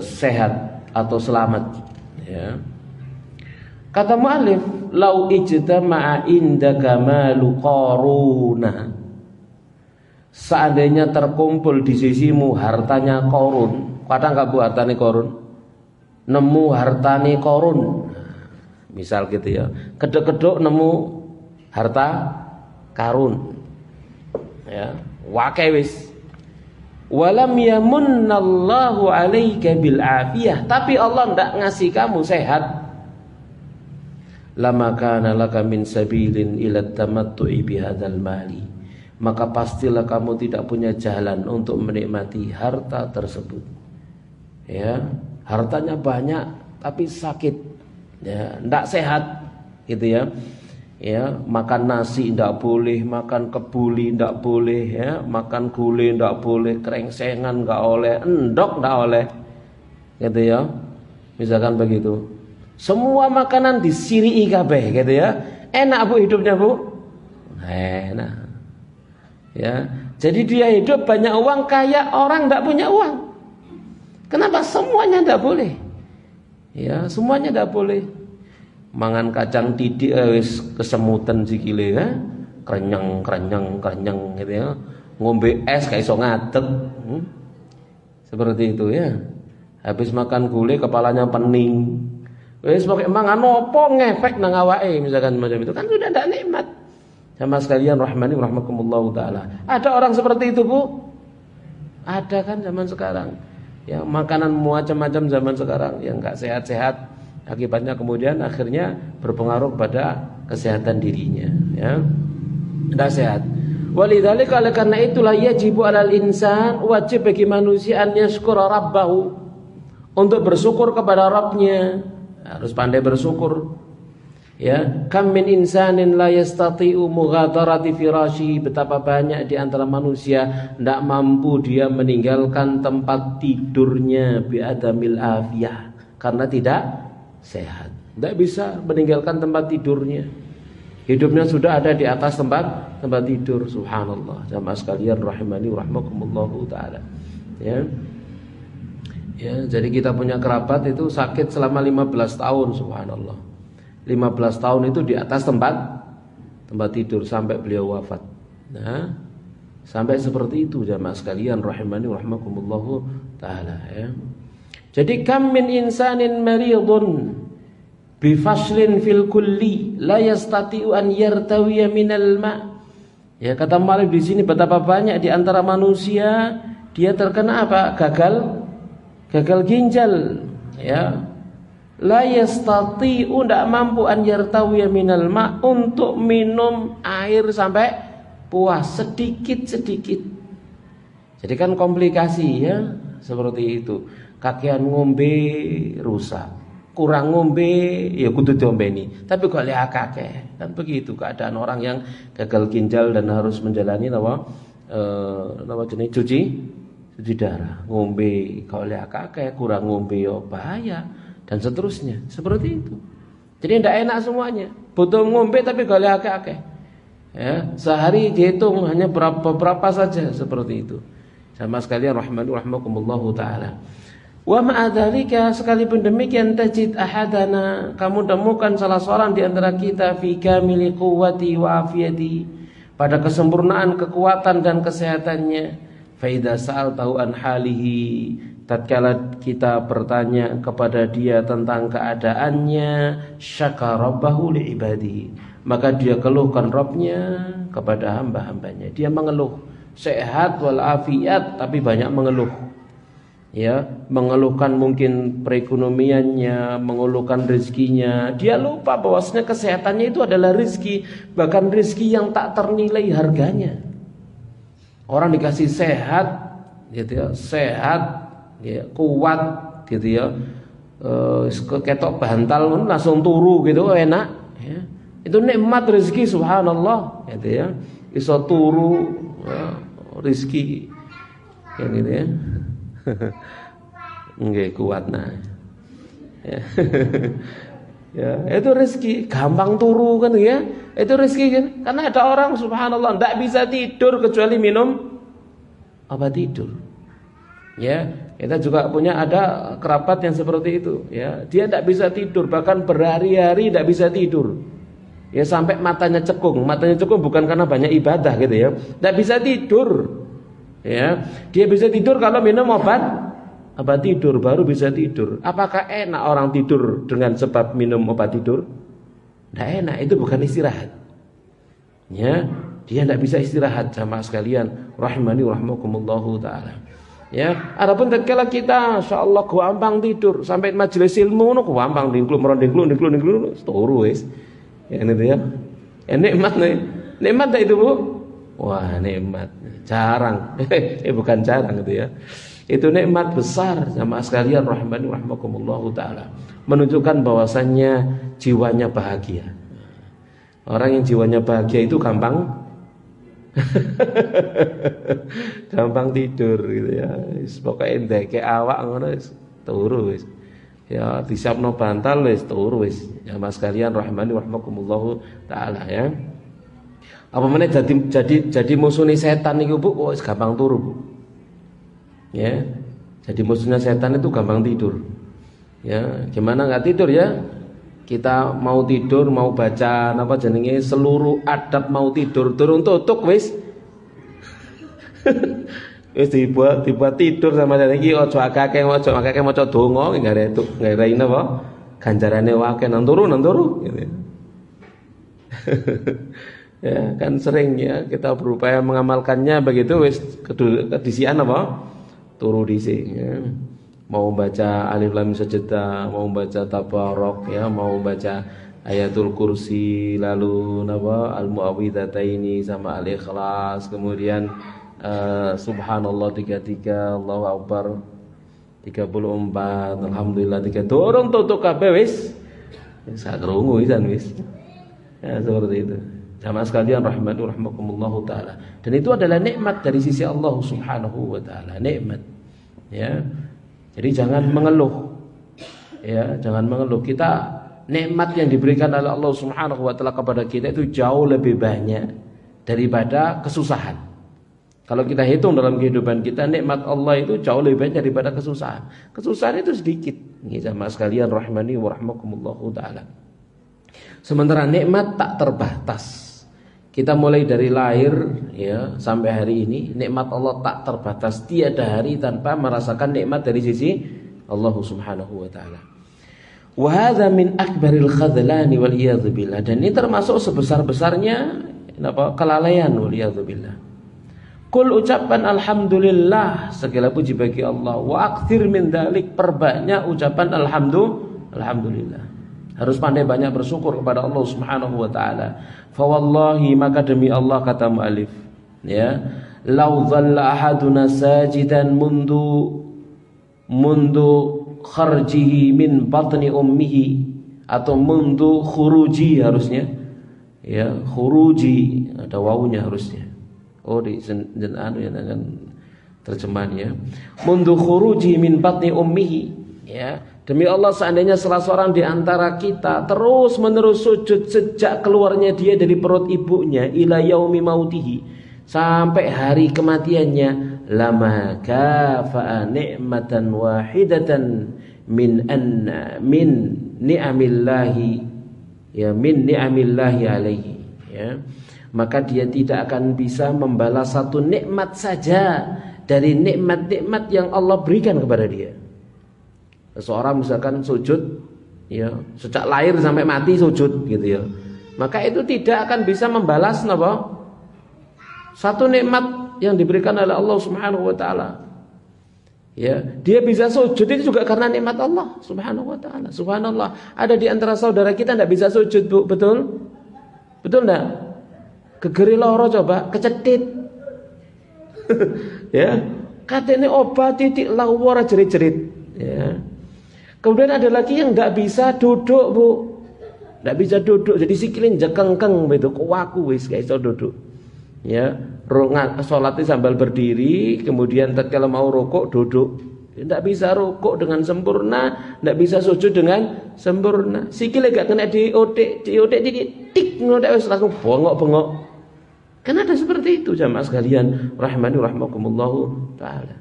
Speaker 1: sehat atau selamat ya. Kata mu'allif, lau ijtama'a indaka malu Qaruna, seandainya terkumpul di sisimu hartanya Qarun. Kadang enggak Bu hartane Qarun? Nemu hartane Qarun. Misal gitu ya. Kedok-kedok nemu harta karun. Ya, wakai wis. Walam yamunnallahu 'alaika bil afiyah, tapi Allah ndak ngasih kamu sehat. Lama kana laka min sabilin ila tamattu'i bihadzal mali, maka pastilah kamu tidak punya jalan untuk menikmati harta tersebut. Ya, hartanya banyak tapi sakit. Ya, ndak sehat gitu ya. Ya, makan nasi ndak boleh, makan kebuli ndak boleh ya, makan gulai ndak boleh, krengsengan nggak oleh, endok ndak oleh. Gitu ya. Misalkan begitu. Semua makanan disiri'i kabeh gitu ya. Enak Bu hidupnya, Bu? Enak. Ya. Jadi dia hidup banyak uang kayak orang ndak punya uang. Kenapa? Semuanya ndak boleh. Ya, semuanya ndak boleh. Mangan kacang tidik wis kesemutan sikile ya. Krenyeng gitu ya. Ngombe es gak iso ngadeg. Seperti itu ya. Habis makan gulai kepalanya pening. Wis pokoke mangan opo ngefek nang awake misalkan macam itu. Kan sudah ndak nikmat. Sama sekalian rahmani rahmakumullahu taala. Ada orang seperti itu, Bu? Ada kan zaman sekarang. Ya, makanan macam-macam zaman sekarang yang enggak sehat-sehat. Akibatnya kemudian akhirnya berpengaruh pada kesehatan dirinya ya. Tidak sehat. Walidzalika, oleh karena itulah yajibu 'alal insan, wajib bagi manusia an yashkura rabbahu, untuk bersyukur kepada Rabbnya. Harus pandai bersyukur. Ya, kam min insanin la yastati'u mughadarati firasyi, betapa banyak di antara manusia tidak mampu dia meninggalkan tempat tidurnya bi adamil afiyah, karena tidak sehat. Tidak bisa meninggalkan tempat tidurnya. Hidupnya sudah ada di atas tempat tidur. Subhanallah. Jamaah sekalian rahimani rahmakumullahu taala. Ya. Ya, jadi kita punya kerabat itu sakit selama 15 tahun, subhanallah. 15 tahun itu di atas tempat tidur sampai beliau wafat. Nah, sampai seperti itu jamaah sekalian rahimani rahimakumullah taala ya. Jadi kam min insanin maridun bi faslin fil kulli la yastati'u an yartawiya minal ma'. Ya, kata Malik di sini betapa banyak di antara manusia dia terkena apa? Gagal ginjal, ya. La yastati'u, tidak mampu an yartawiya minal ma', untuk minum air sampai puas sedikit-sedikit. Jadi kan komplikasi ya, seperti itu. Kakean ngombe rusak, kurang ngombe ya kudu diombeni, tapi kok lek akeh. Kan begitu keadaan orang yang gagal ginjal dan harus menjalani apa jenis cuci darah, ngombe kalau lek akeh, kurang ngombe yo bahaya dan seterusnya. Seperti itu. Jadi tidak enak semuanya. Butuh ngombe tapi kalau lek akeh. Ya, sehari dihitung hanya berapa saja, seperti itu. Sama sekalian rahimakumullahu taala. Wa ma'adzalika, sekalipun demikian, tajid ahadana, kamu temukan salah seorang di antara kita fi kamili quwwati wa afiyati, pada kesempurnaan kekuatan dan kesehatannya. Fa idza sa'altahu an halihi, tatkala kita bertanya kepada dia tentang keadaannya, syakara rabbahu li ibadihi, maka dia keluhkan Rabbnya kepada hamba-hambanya. Dia mengeluh, sehat wal afiyat, tapi banyak mengeluh. Ya, mengeluhkan mungkin perekonomiannya, mengeluhkan rezekinya. Dia lupa bahwasanya kesehatannya itu adalah rezeki, bahkan rezeki yang tak ternilai harganya. Orang dikasih sehat, gitu ya, sehat, ya, kuat, gitu ya, ketok bantal langsung turu, gitu, enak. Ya. Itu nikmat rezeki, subhanallah, gitu ya. Iso turu, ya, rezeki, yang gitu ya. Nggih kuat nah. Ya. Ya, itu rezeki, gampang turu kan ya. Itu rezeki kan. Karena ada orang subhanallah tidak bisa tidur kecuali minum obat tidur. Ya, kita juga punya ada kerabat yang seperti itu, ya. Dia tidak bisa tidur, bahkan berhari-hari tidak bisa tidur. Ya, sampai matanya cekung. Matanya cekung bukan karena banyak ibadah gitu ya. Tidak bisa tidur. Ya, dia bisa tidur kalau minum obat tidur, baru bisa tidur. Apakah enak orang tidur dengan sebab minum obat tidur? Tidak enak, itu bukan istirahat. Ya, dia tidak bisa istirahat, jamaah sekalian rahimani rahimakumullahu taala. Ya, adapun tatkala kita insyaallah gampang tidur, sampai majelis ilmu ngono gampang dingkluk turu wis. Ya itu ya. Nikmat nih. Nikmat tak itu, Bu? Wah, nikmat. Jarang. Bukan jarang itu ya. Itu nikmat besar jamaah sekalian rahimani rahimakumullahu taala. Menunjukkan bahwasannya jiwanya bahagia. Orang yang jiwanya bahagia itu gampang gampang tidur gitu ya. Pokoke ndeke awak ngono wis turu wis. Ya disiapno bantal wis turu wis. Jamaah sekalian rahimani rahimakumullahu taala ya. Apa meneh jadi musuhnya setan niku Bu, wis gampang turu Bu. Ya, jadi musuhnya setan itu gampang tidur. Ya, gimana nggak tidur ya? Kita mau tidur, mau baca apa jenenge seluruh adab mau tidur, turun tutuk wis. Wis dibuat tidur sama dan iki aja akeh maca donga nggarai napa? Ganjarane akeh nang turu gitu. Ya, kan sering ya kita berupaya mengamalkannya begitu wis kedisian apa? Turu dhisik ya. Mau baca alif lam sajdah, mau baca tabarok ya, mau baca ayatul kursi, lalu napa al-muawwidhataini sama al-ikhlas, kemudian subhanallah 33, Allahu akbar 34, alhamdulillah 3. Turun tutuk kabeh wis. Sak krungu pisan wis. Ya seperti itu. Jamaah sekalian rahimani rahimakumullahu taala. Dan itu adalah nikmat dari sisi Allah Subhanahu wa taala, nikmat. Ya. Jadi jangan mengeluh. Ya, jangan mengeluh. Kita nikmat yang diberikan oleh Allah Subhanahu wa taala kepada kita itu jauh lebih banyak daripada kesusahan. Kalau kita hitung dalam kehidupan kita, nikmat Allah itu jauh lebih banyak daripada kesusahan. Kesusahan itu sedikit. Ini jamaah sekalian rahmani wa rahmakumullahu taala. Sementara nikmat tak terbatas. Kita mulai dari lahir ya sampai hari ini, nikmat Allah tak terbatas. Tiada hari tanpa merasakan nikmat dari sisi Allah Subhanahu wa taala. Wa hadza min akbaril khadlani wal iyad billah. Dan ini termasuk sebesar-besarnya kelalaian wal iyad billah. Kul ucapan alhamdulillah, segala puji bagi Allah. Wa aktsir min dzalik, perbanyak ucapan alhamdulillah. Harus pandai banyak bersyukur kepada Allah Subhanahu wa taala. Fa wallahi, maka demi Allah kata muallif, ya, lau dhalla ahaduna sajidan mundu kharjihi min batni ummihi, atau mundu khuruji harusnya. Ya, khuruji ada wawunya harusnya. Oh, di anu yang akan terjemahannya. Mundu khuruji min batni ummihi, ya. Demi Allah, seandainya salah seorang di antara kita terus menerus sujud sejak keluarnya dia dari perut ibunya ila yaumi mautihi, sampai hari kematiannya, lama kafa'a ni'matan wahidatan min ni'amillahi, ya, min ni'amillahi alaihi, ya, maka dia tidak akan bisa membalas satu nikmat saja dari nikmat-nikmat yang Allah berikan kepada dia. Seseorang misalkan sujud, ya, sejak lahir sampai mati sujud gitu ya, maka itu tidak akan bisa membalas satu nikmat yang diberikan oleh Allah Subhanahu wa taala. Ya, dia bisa sujud itu juga karena nikmat Allah Subhanahu wa taala. Subhanallah, ada di antara saudara kita tidak bisa sujud, Bu, betul? Betul enggak? Gegeri loro coba, kecetit. Ya, katanya obat titik lawar jerit-jerit, ya. Kemudian ada lagi yang tidak bisa duduk, Bu. Tidak bisa duduk, jadi sikilin jekengkeng begitu, kuwaku wis gak iso duduk. Ya, salatnya sambil berdiri, kemudian tatkala mau rukuk duduk. Tidak bisa rukuk dengan sempurna, tidak bisa sujud dengan sempurna. Sikilnya gak kena diotek dikit, tik ngotek wis langsung bongok-bongok. Kan ada seperti itu jamaah sekalian rahmani rahmakumullahu taala.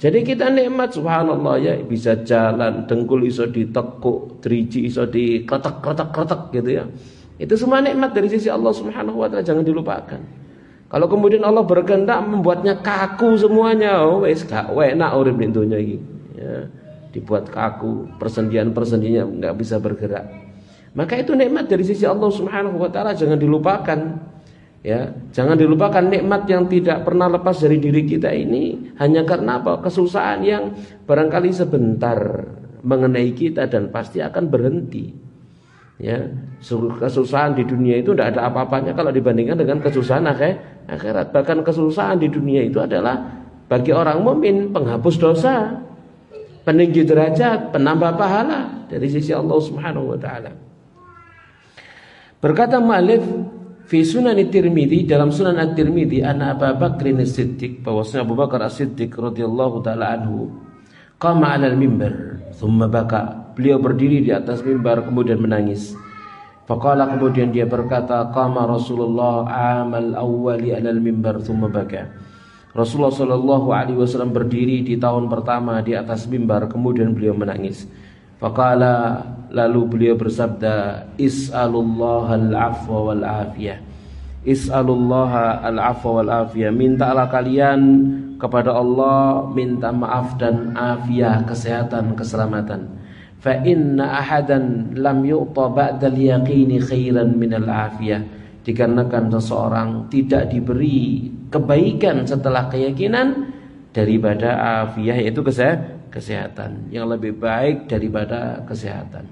Speaker 1: Jadi kita nikmat subhanallah, ya, bisa jalan, dengkul iso ditekuk, driji iso dikretek gitu ya. Itu semua nikmat dari sisi Allah Subhanahu wa taala, jangan dilupakan. Kalau kemudian Allah berkehendak membuatnya kaku semuanya, oh wis gak enak urip di dunia iki. Ya, dibuat kaku, persendian-persendiannya enggak bisa bergerak. Maka itu nikmat dari sisi Allah Subhanahu wa taala, jangan dilupakan. Ya, jangan dilupakan nikmat yang tidak pernah lepas dari diri kita ini hanya karena apa? Kesusahan yang barangkali sebentar mengenai kita dan pasti akan berhenti. Ya, kesusahan di dunia itu tidak ada apa-apanya kalau dibandingkan dengan kesusahan akhirat. Bahkan kesusahan di dunia itu adalah bagi orang mukmin penghapus dosa, peninggi derajat, penambah pahala dari sisi Allah Subhanahu wa taala. Berkata mu'allif fi Sunan At-Tirmidzi, dalam Sunan At-Tirmidzi, anna Abu Bakr As-Siddiq, bahwasanya Abu Bakar As-Siddiq radhiyallahu taala anhu qama 'alal mimbar thumma baka, beliau berdiri di atas mimbar kemudian menangis. Faqala, kemudian dia berkata, qama Rasulullah amal awwali 'alal mimbar thumma baka. Rasulullah sallallahu alaihi wasallam berdiri di tahun pertama di atas mimbar kemudian beliau menangis. Faqala, lalu beliau bersabda, is'alullaha al-'afwa wal 'afiyah. Is'alullaha al-'afwa wal 'afiyah, mintalah kalian kepada Allah minta maaf dan afiyah, kesehatan, keselamatan. Fa inna ahadan lam yu'ta ba'dal yaqini khairan minal 'afiyah. Dikarenakan seseorang tidak diberi kebaikan setelah keyakinan daripada afiyah, yaitu kesehatan yang lebih baik daripada kesehatan.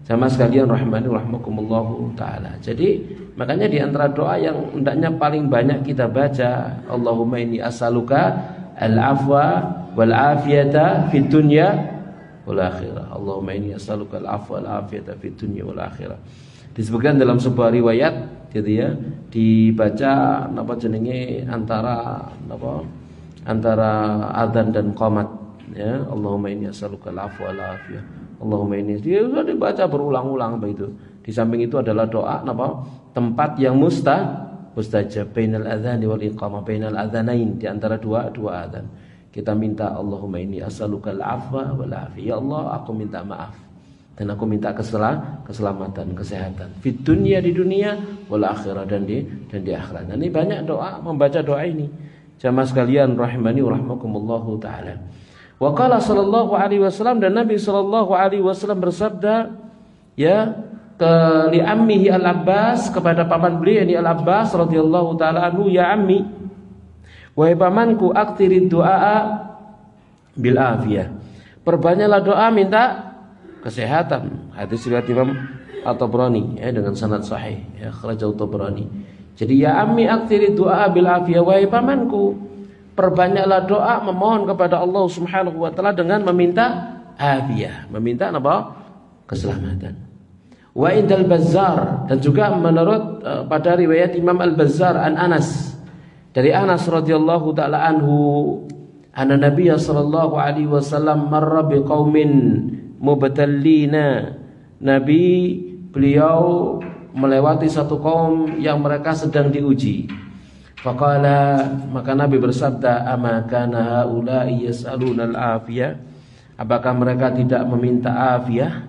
Speaker 1: Sama sekalian rahmani rahmakumullahu taala. Jadi makanya di antara doa yang hendaknya paling banyak kita baca, Allahumma inni as'aluka al-afwa wal afiyata fid dunya wal akhirah. Allahumma inni as'aluka al-afwa wal afiyata fid dunya wal akhirah. Disebutkan dalam sebuah riwayat gitu ya, dibaca antara adzan dan qomat. Ya, Allahumma inni as'aluka al-'afwa wal 'afiyah. Allahumma inni, dia sudah dibaca berulang-ulang begitu. Di samping itu adalah doa tempat yang mustajab bainal adzani wal iqamah, bainal adzanain, di antara dua adzan. Kita minta Allahumma inni as'alukal afwa wal afiyah. Ya Allah, aku minta maaf dan aku minta keselamatan, kesehatan di dunia wal akhirah, dan di akhirat. Nah, ini banyak doa, membaca doa ini. Jamaah sekalian rahimani wa rahmakumullahu taala. Wa qala sallallahu alaihi wasallam, dan Nabi sallallahu alaihi wasallam bersabda ya ke li ammihi Al-Abbas, kepada paman beliau ini Al-Abbas radhiyallahu taala anhu, ya ammi, wahai pamanku, aktirid du'a bil afiyah, perbanyaklah doa minta kesehatan. Hadis riwayat Imam At-Tabrani ya, dengan sanad sahih ya, akhrajahu Tabrani. Jadi ya ammi aktirid du'a bil afiyah, wahai pamanku, perbanyaklah doa memohon kepada Allah Subhanahu wa taala dengan meminta afiyah, meminta apa? Keselamatan. Wa indal Bazzar, dan juga menurut pada riwayat Imam Al-Bazzar an Anas, dari Anas radhiyallahu taala anhu, anna Nabiy sallallahu alaihi wasallam marra biqaumin mubtallina. Nabi beliau melewati satu kaum yang mereka sedang diuji. Faqala, maka Nabi bersabda, ama kana haula'i yas'aluna al-afiyah, apakah mereka tidak meminta afiyah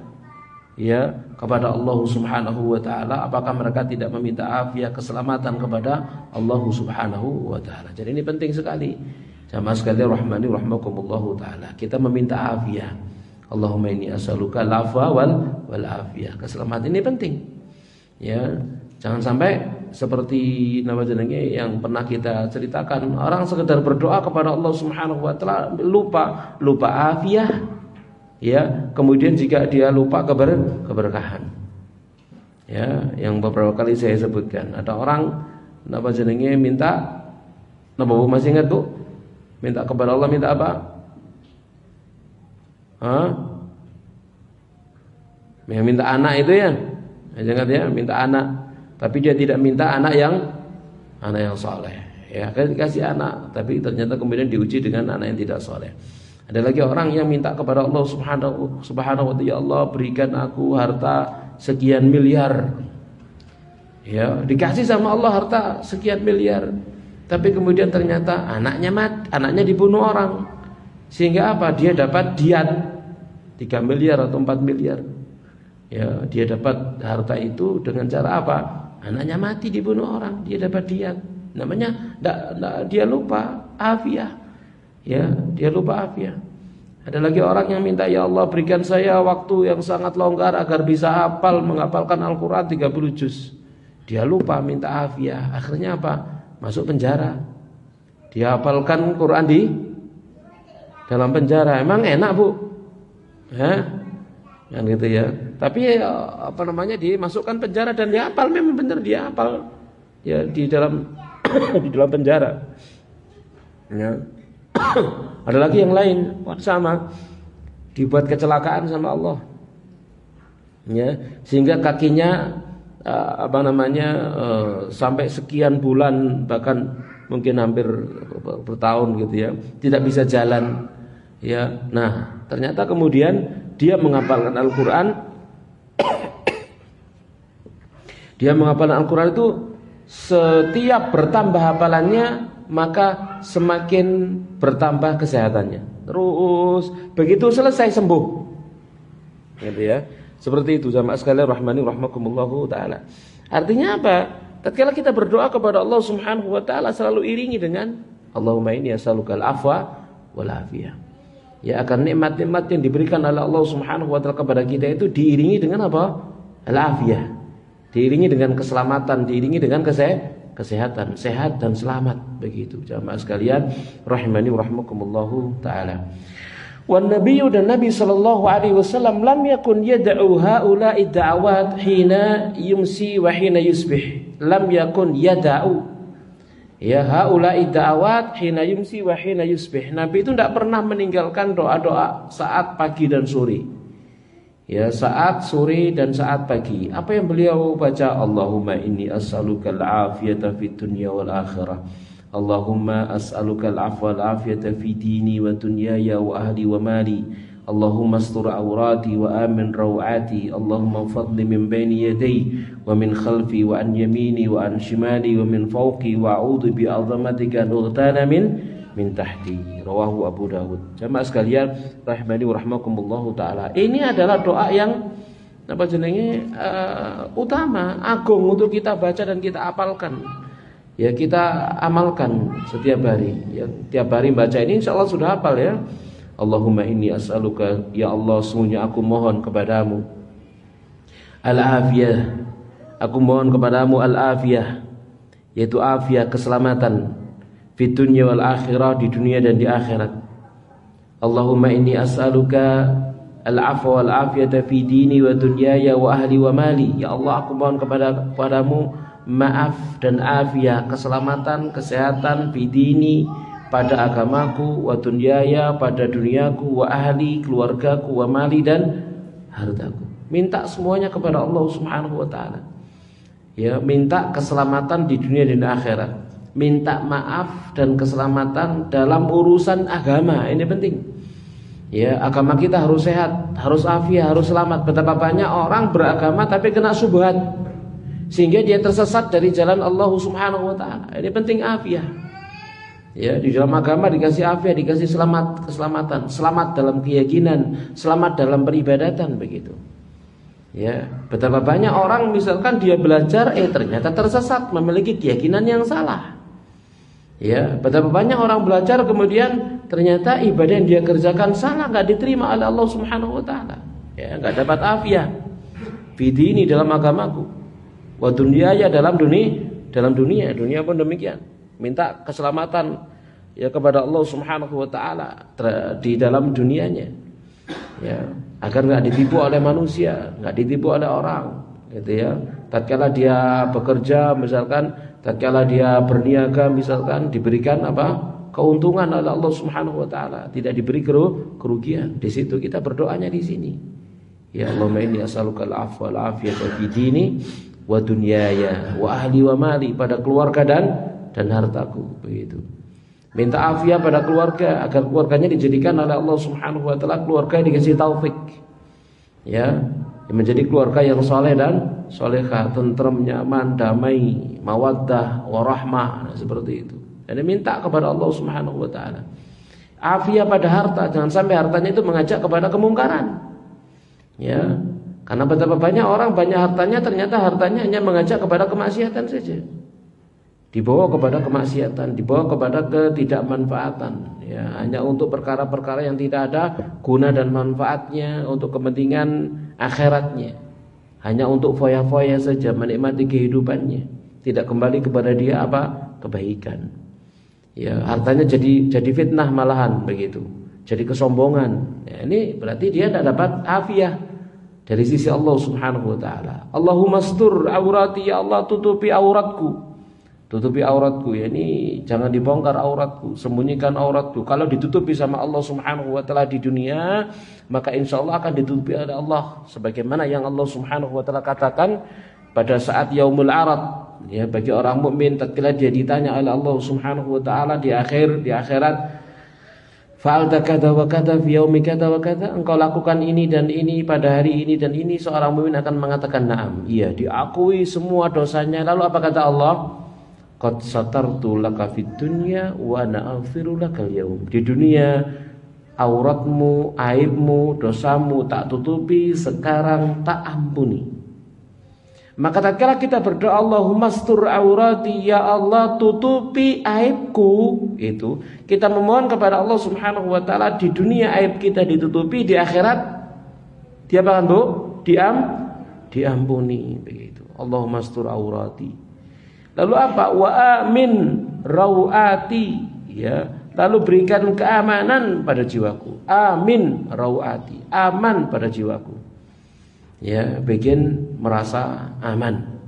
Speaker 1: ya kepada Allah Subhanahu wa taala? Apakah mereka tidak meminta afiyah, keselamatan kepada Allah Subhanahu wa taala? Jadi ini penting sekali. Jamaah sekalian rahmani rahmakumullahu taala. Kita meminta afiyah. Allahumma inni as'aluka al-afwa wal afiyah. Keselamatan ini penting. Ya, jangan sampai seperti nama jenenge yang pernah kita ceritakan, orang sekedar berdoa kepada Allah Subhanahu wa taala lupa afiyah. Ya, kemudian jika dia lupa keberkahan. Ya, yang beberapa kali saya sebutkan, ada orang nama jenenge minta, nama Bu masih ingat Bu? Minta kepada Allah, minta apa? Yang minta anak itu ya. Jangan ya, minta anak. Tapi dia tidak minta anak yang saleh. Ya, kasih anak, tapi ternyata kemudian diuji dengan anak yang tidak saleh. Ada lagi orang yang minta kepada Allah Subhanahu wa taala, ya Allah, berikan aku harta sekian miliar. Ya, dikasih sama Allah harta sekian miliar. Tapi kemudian ternyata anaknya dibunuh orang. Sehingga apa? Dia dapat diat 3 miliar atau 4 miliar. Ya, dia dapat harta itu dengan cara apa? Anaknya mati dibunuh orang, dia dapat diat. Namanya dia lupa afiyah. Ya, dia lupa afiyah. Ada lagi orang yang minta, ya Allah, berikan saya waktu yang sangat longgar agar bisa menghafalkan Al-Qur'an 30 juz. Dia lupa minta afiyah. Akhirnya apa? Masuk penjara. Dia hafalkan Quran di dalam penjara. Emang enak, Bu? Kan gitu ya. Tapi dimasukkan penjara dan dia hafal, memang benar dia hafal. Ya, di dalam di dalam penjara. Ya. Ada lagi yang lain, sama, dibuat kecelakaan sama Allah. Ya, sehingga kakinya sampai sekian bulan, bahkan mungkin hampir bertahun gitu ya, tidak bisa jalan. Ya, nah ternyata kemudian dia menghafalkan Al-Quran. Dia menghafalkan Al-Quran itu setiap bertambah hafalannya maka semakin bertambah kesehatannya. Terus begitu selesai sembuh. Gitu ya. Seperti itu jamaah sekalian rahmani rahmakumullahu taala. Artinya apa? Tatkala kita berdoa kepada Allah Subhanahu wa taala selalu iringi dengan Allahumma inni as'alukal afwa wal afiyah. Ya, akan nikmat-nikmat yang diberikan oleh Allah Subhanahu wa taala kepada kita itu diiringi dengan apa? Al-afiyah. Diiringi dengan keselamatan, diiringi dengan kesehatan, sehat dan selamat, begitu jamaah sekalian rahimani rahmakumullahu taala. Wan nabiyyu, dan Nabi sallallahu alaihi wasallam, lam yakun yad'u haula'i da'awat hina yumsi wa hina yusbih. Lam yakun yad'u ya haula'i da'awat hina yumsi wa hina yusbih. Nabi itu tidak pernah meninggalkan doa-doa saat pagi dan sore. Ya, saat sore dan saat pagi. Apa yang beliau baca? Allahumma inni as'alukal afiyata fid dunya wal akhirah. Allahumma as'alukal afwa wal afiyata fi dini wa dunyaya wa ahli wa mali. Allahumma astur awrati wa amin rawati. Allahumma fadli min baini yadai wa min khalfi wa an yamini wa an shimali wa min fawqi wa a'udzu bi 'azamatika an ughtana min tahti. Rawahu Abu Dawud. Jamaah sekalian rahimani wa rahmakumullahu taala. Ini adalah doa yang utama, agung untuk kita baca dan kita apalkan. Ya, kita amalkan setiap hari. Ya, tiap hari baca ini insyaallah sudah hafal ya. Allahumma inni as'aluka, ya Allah sungguhnya aku mohon kepadamu al-afiyah. Aku mohon kepadamu al-afiyah, yaitu afiah, keselamatan fid dunya wal akhirah, di dunia dan di akhirat. Allahumma inni as'aluka al-afwa wal afiyata fi dini wa dunyaya wa ahli wa mali. Ya Allah, aku mohon kepadamu maaf dan afiah, keselamatan, kesehatan fi dini, pada agamaku, wa dunyaya, pada duniaku, wa ahli, keluargaku, wa mali, dan hartaku. Minta semuanya kepada Allah Subhanahu wa taala. Ya, minta keselamatan di dunia dan akhirat. Minta maaf dan keselamatan dalam urusan agama. Ini penting. Ya, agama kita harus sehat, harus afiah, harus selamat. Betapa banyak orang beragama tapi kena syubhat, sehingga dia tersesat dari jalan Allah Subhanahu wa taala. Ini penting afiah. Ya, di dalam agama dikasih afiah, dikasih keselamatan, selamat dalam keyakinan, selamat dalam peribadatan, begitu. Ya, betapa banyak orang misalkan dia belajar ternyata tersesat, memiliki keyakinan yang salah. Ya, betapa banyak orang belajar kemudian ternyata ibadah yang dia kerjakan salah, enggak diterima oleh Allah Subhanahu wa taala. Ya, enggak dapat afiah. Fidi ini dalam agamaku. Wa dunyaya, dalam dunia pun demikian. Minta keselamatan ya kepada Allah Subhanahu wa taala di dalam dunianya. Ya, agar enggak ditipu oleh manusia, enggak ditipu oleh orang, gitu ya. Tatkala dia bekerja misalkan, tatkala dia berniaga misalkan, diberikan keuntungan oleh Allah Subhanahu wa taala, tidak diberi kerugian. Di situ kita berdoanya di sini. Ya Allahumma inni as'aluka al-'afwa wal 'afiyata fi dini wa dunyaya wa ahli wa mali, pada keluarga dan hartaku, begitu. Minta afiah pada keluarga agar keluarganya dijadikan oleh Allah Subhanahu wa taala keluarga yang dikasih taufik. Ya, menjadi keluarga yang saleh dan salehah, tentrem, nyaman, damai, mawaddah, warahmah, seperti itu. Dan minta kepada Allah Subhanahu wa taala afiah pada harta, jangan sampai hartanya itu mengajak kepada kemungkaran. Ya, karena betapa banyak orang banyak hartanya, ternyata hartanya hanya mengajak kepada kemaksiatan saja. Dibawa kepada kemaksiatan, dibawa kepada ketidakmanfaatan, ya, hanya untuk perkara-perkara yang tidak ada guna dan manfaatnya, untuk kepentingan akhiratnya, hanya untuk foya-foya saja, menikmati kehidupannya, tidak kembali kepada dia kebaikan. Ya, hartanya jadi fitnah malahan, begitu, jadi kesombongan. Ya, ini berarti dia tidak dapat afiah dari sisi Allah Subhanahu wa taala. Allahumma astur aurati, ya Allah tutupi auratku. Tutupi auratku, ya, ini jangan dibongkar auratku, sembunyikan auratku. Kalau ditutupi sama Allah Subhanahu wa taala di dunia, maka insya Allah akan ditutupi oleh Allah, sebagaimana yang Allah Subhanahu wa taala katakan pada saat yaumul arad, ya, bagi orang mukmin tatkala dia ditanya oleh Allah Subhanahu wa taala di akhirat, fa'alta kadza wa kadza fi yaumi kadza wa kadza, engkau lakukan ini dan ini pada hari ini dan ini, seorang mukmin akan mengatakan na'am, iya, diakui semua dosanya. Lalu apa kata Allah? Qad satartu laka fid dunya wa ana aghfiru lakal yaum. Di dunia auratmu, aibmu, dosamu tak tutupi, sekarang tak ampuni. Maka tatkala kita berdoa Allahumma astur aurati, ya Allah tutupi aibku, itu kita memohon kepada Allah Subhanahu wa taala di dunia aib kita ditutupi, di akhirat dia akan diampuni, begitu. Allahumma astur aurati. Lalu apa? Wa amin rawati, ya. Lalu berikan keamanan pada jiwaku. Amin rawati, aman pada jiwaku. Ya, bikin merasa aman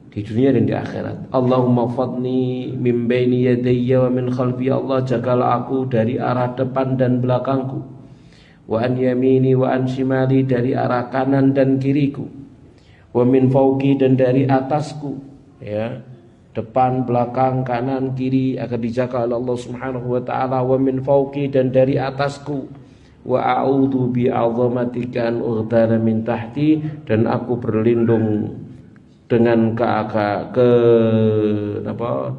Speaker 1: di dunia dan di akhirat. Allahumma fadni min baini yadayya wa min khalfi, Allah jagalah aku dari arah depan dan belakangku. Wa an yamini wa an shimali, dari arah kanan dan kiriku. Wa min fawqi, dan dari atasku. Ya, depan, belakang, kanan, kiri akan dijaga oleh Allah Subhanahu wa taala. Wa min fawqi, dan dari atasku. wa a'udzu bi'azamatika an ughtala min tahti, dan aku berlindung dengan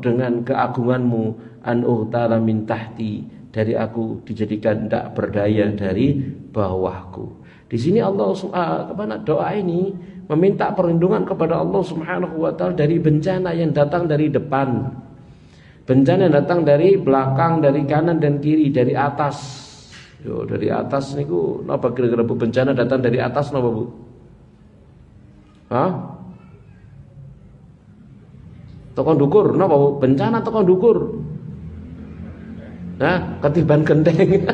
Speaker 1: dengan keagunganmu, an ughtala min tahti, dari aku dijadikan tidak berdaya dari bawahku. Di sini Allah doa ini meminta perlindungan kepada Allah Subhanahu wa taala dari bencana yang datang dari depan, bencana yang datang dari belakang, dari kanan dan kiri, dari atas. Yo, dari atas niku napa kira-kira Bu, bencana datang dari atas napa Bu? Hah? Tokon dukur napa Bu? Bencana tokon dukur. Nah, ketiban genteng.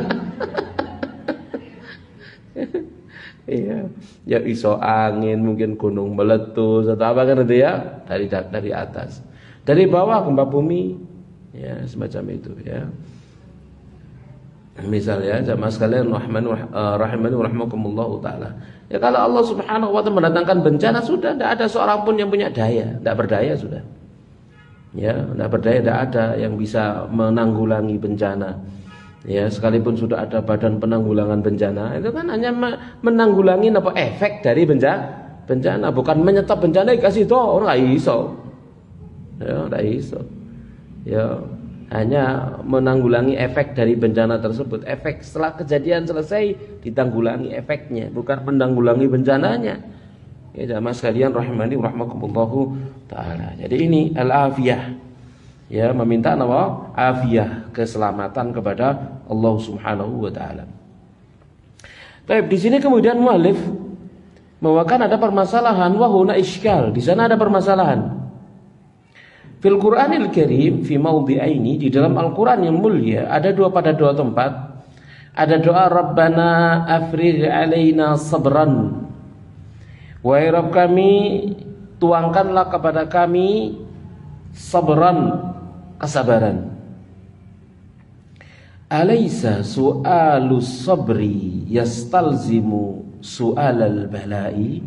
Speaker 1: Iya, ya iso angin, mungkin gunung meletus atau apa kan itu ya, dari atas. Dari bawah gempa bumi, ya semacam itu ya. Misal ya, jamaah sekalian rahimani rahimakumullah taala. Ya kalau Allah Subhanahu wa taala mendatangkan bencana, sudah tidak ada seorang pun yang punya daya, tidak berdaya sudah. Ya, tidak berdaya, tidak ada yang bisa menanggulangi bencana. Ya, sekalipun sudah ada badan penanggulangan bencana, itu kan hanya menanggulangi efek dari bencana, bukan menyetop bencana dikasih toh, orang nggak iso. Ya, nggak iso. Ya, hanya menanggulangi efek dari bencana tersebut. Efek setelah kejadian selesai ditanggulangi efeknya, bukan menanggulangi bencananya. Ya, jamaah sekalian rahimani rahmakumullahu taala. Jadi ini al-afiyah. Ya, meminta afiyah, keselamatan kepada Allah Subhanahu wa taala. Baik, di sini kemudian muallif membawakan ada permasalahan, wa huna iskal. Di sana ada permasalahan. Fil Qur'anil Karim fi maudhi'aini, di dalam Al-Qur'an yang mulia ada pada dua tempat. Ada doa Rabbana afrigh alaina sabran. Wahai Rabb kami, tuangkanlah kepada kami sabran, kesabaran. Alaysa su'alus sabri yastalzimu su'alal bala'i?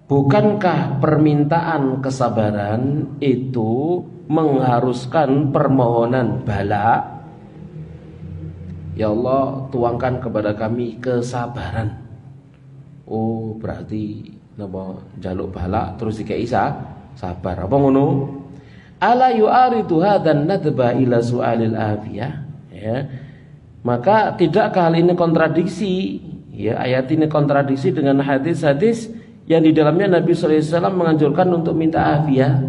Speaker 1: Bukankah permintaan kesabaran itu mengharuskan permohonan bala? Ya Allah, tuangkan kepada kami kesabaran. Oh, berarti napa jaluk bala terus dikei sabar. Apa ngono? Ala yu'aridu hadzan nadba ila su'alil afiyah, ya. Maka tidakkah hal ini kontradiksi, ya, ayat ini kontradiksi dengan hadis-hadis yang di dalamnya Nabi sallallahu alaihi wasallam menganjurkan untuk minta afiyah?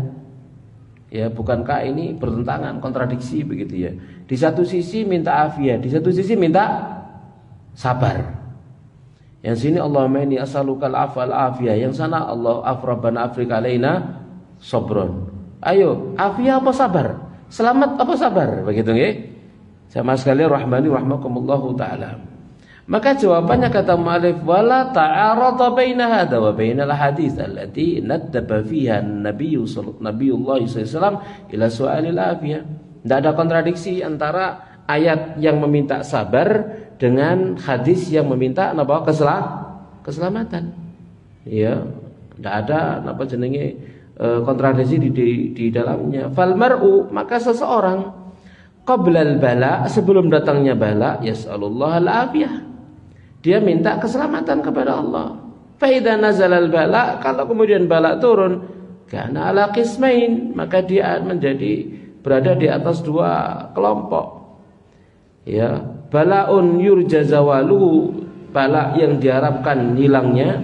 Speaker 1: Ya, bukankah ini bertentangan, kontradiksi begitu ya. Di satu sisi minta afiyah, di satu sisi minta sabar. Yang sini Allahumma inni as'alukal afwa wal afiyah, yang sana Allah afrabbana afrika alaina sabron. Ayo, afiyah apa sabar? Selamat apa sabar? Begitu nggih? Sama sekali rahmani rahmakumullahu taala. Maka jawabannya kata mu'allif, wala ta'arada baina hadza wa bainal hadits allati nadaba fiha Nabiyullah sallallahu alaihi wasallam ila su'alil afiyah. Tidak ada kontradiksi antara ayat yang meminta sabar dengan hadis yang meminta keselamatan. Ya, tidak ada kontradiksi di dalamnya. Fal mar'u, maka seseorang qablal bala, sebelum datangnya bala, yas'alullah al-afiyah, dia minta keselamatan kepada Allah. Fa idza nazalal bala, kalau kemudian bala turun, kana ala qismain, maka dia berada di atas dua kelompok. Ya, balaun yurja zawaluhu, bala yang diharapkan hilangnya.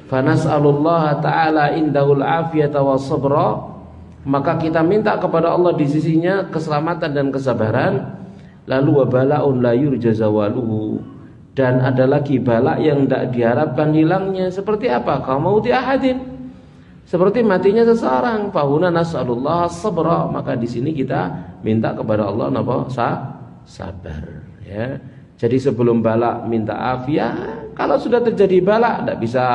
Speaker 1: Fanas'alullah ta'ala indahul afiyata wa sabra, maka kita minta kepada Allah di sisinya keselamatan dan kesabaran. Lalu wa bala'un la yurja zawaluhu, dan ada lagi bala yang tidak diharapkan hilangnya. Seperti apa? Kamauti ahadin, seperti matinya seseorang. Fahuna nas'alullah sabra, maka di sini kita minta kepada Allah sabar, ya. Jadi sebelum bala minta afiyah. Kalau sudah terjadi bala tidak bisa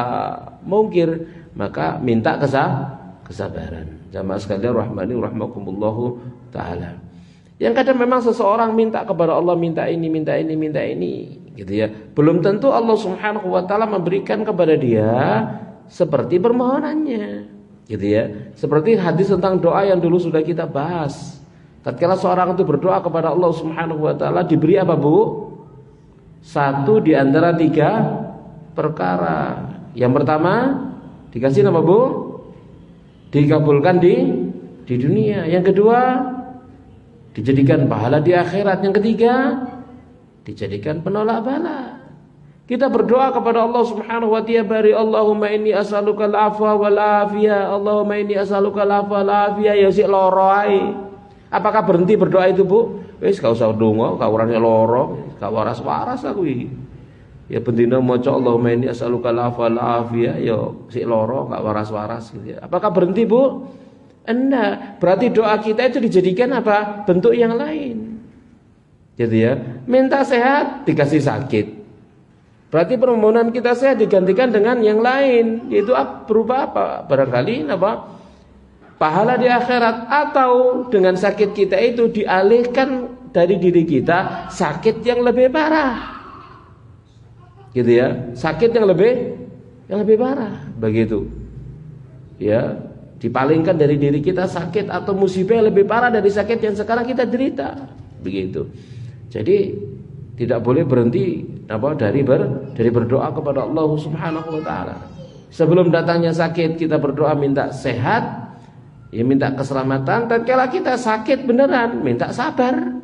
Speaker 1: mungkir, maka minta kesabaran. Jamaah sekalian rahmani rahmakumullahu taala. Yang kadang memang seseorang minta kepada Allah, minta ini gitu ya. Belum tentu Allah Subhanahu wa taala memberikan kepada dia seperti permohonannya, gitu ya. Seperti hadis tentang doa yang dulu sudah kita bahas. Tatkala seorang itu berdoa kepada Allah Subhanahu wa taala, diberi apa, Bu? satu di antara 3 perkara. Yang pertama dikasih apa Bu? Dikabulkan di dunia. Yang kedua dijadikan pahala di akhirat. Yang ketiga dijadikan penolak bala. Kita berdoa kepada Allah Subhanahu wa ta'ala, Allahumma inni as'aluka al-afwa wal afiyah. Allahumma inni as'aluka al-afwa wal afiyah. Ya sik loro ae. Apakah berhenti berdoa itu, Bu? Wis gak usah ndonga, gak urane loro, gak waras-waras aku iki. Ya bendina maca Allahumma inni as'aluka al-afwa wal afiyah, ya sik loro, gak waras-waras gitu ya. Apakah berhenti, Bu? Enggak. Berarti doa kita itu dijadikan apa? Bentuk yang lain. Gitu ya. Minta sehat dikasih sakit. Berarti permohonan kita sehat digantikan dengan yang lain, yaitu berupa apa? Barangkali apa? Pahala di akhirat, atau dengan sakit kita itu dialihkan dari diri kita sakit yang lebih parah. Gitu ya. Sakit yang lebih parah, begitu. Ya, dipalingkan dari diri kita sakit atau musibah yang lebih parah dari sakit yang sekarang kita derita, begitu. Jadi tidak boleh berhenti dari berdoa kepada Allah Subhanahu wa taala. Sebelum datangnya sakit kita berdoa minta sehat, ya minta keselamatan. Tatkala kita sakit beneran minta sabar.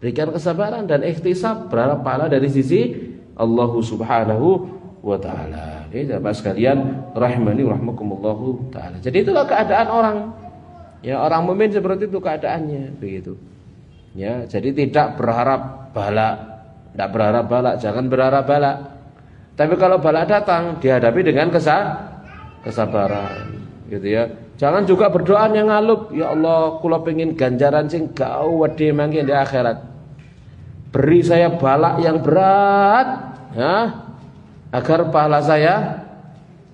Speaker 1: Berikan kesabaran dan ikhtisab, berharap pahala dari sisi Allah Subhanahu wa taala. Bapak sekalian rahimani rahmakumullahu taala. Jadi itulah keadaan orang. Ya, orang mukmin seperti itu keadaannya, begitu. Ya, jadi tidak berharap bala. Tidak berharap bala, jangan berharap bala. Tapi kalau bala datang dihadapi dengan kesabaran, gitu ya. Jangan juga berdoa yang ngalup, ya Allah, kula pengen ganjaran sing gau wedi mangke di akhirat. Beri saya bala yang berat, ya, agar pahala saya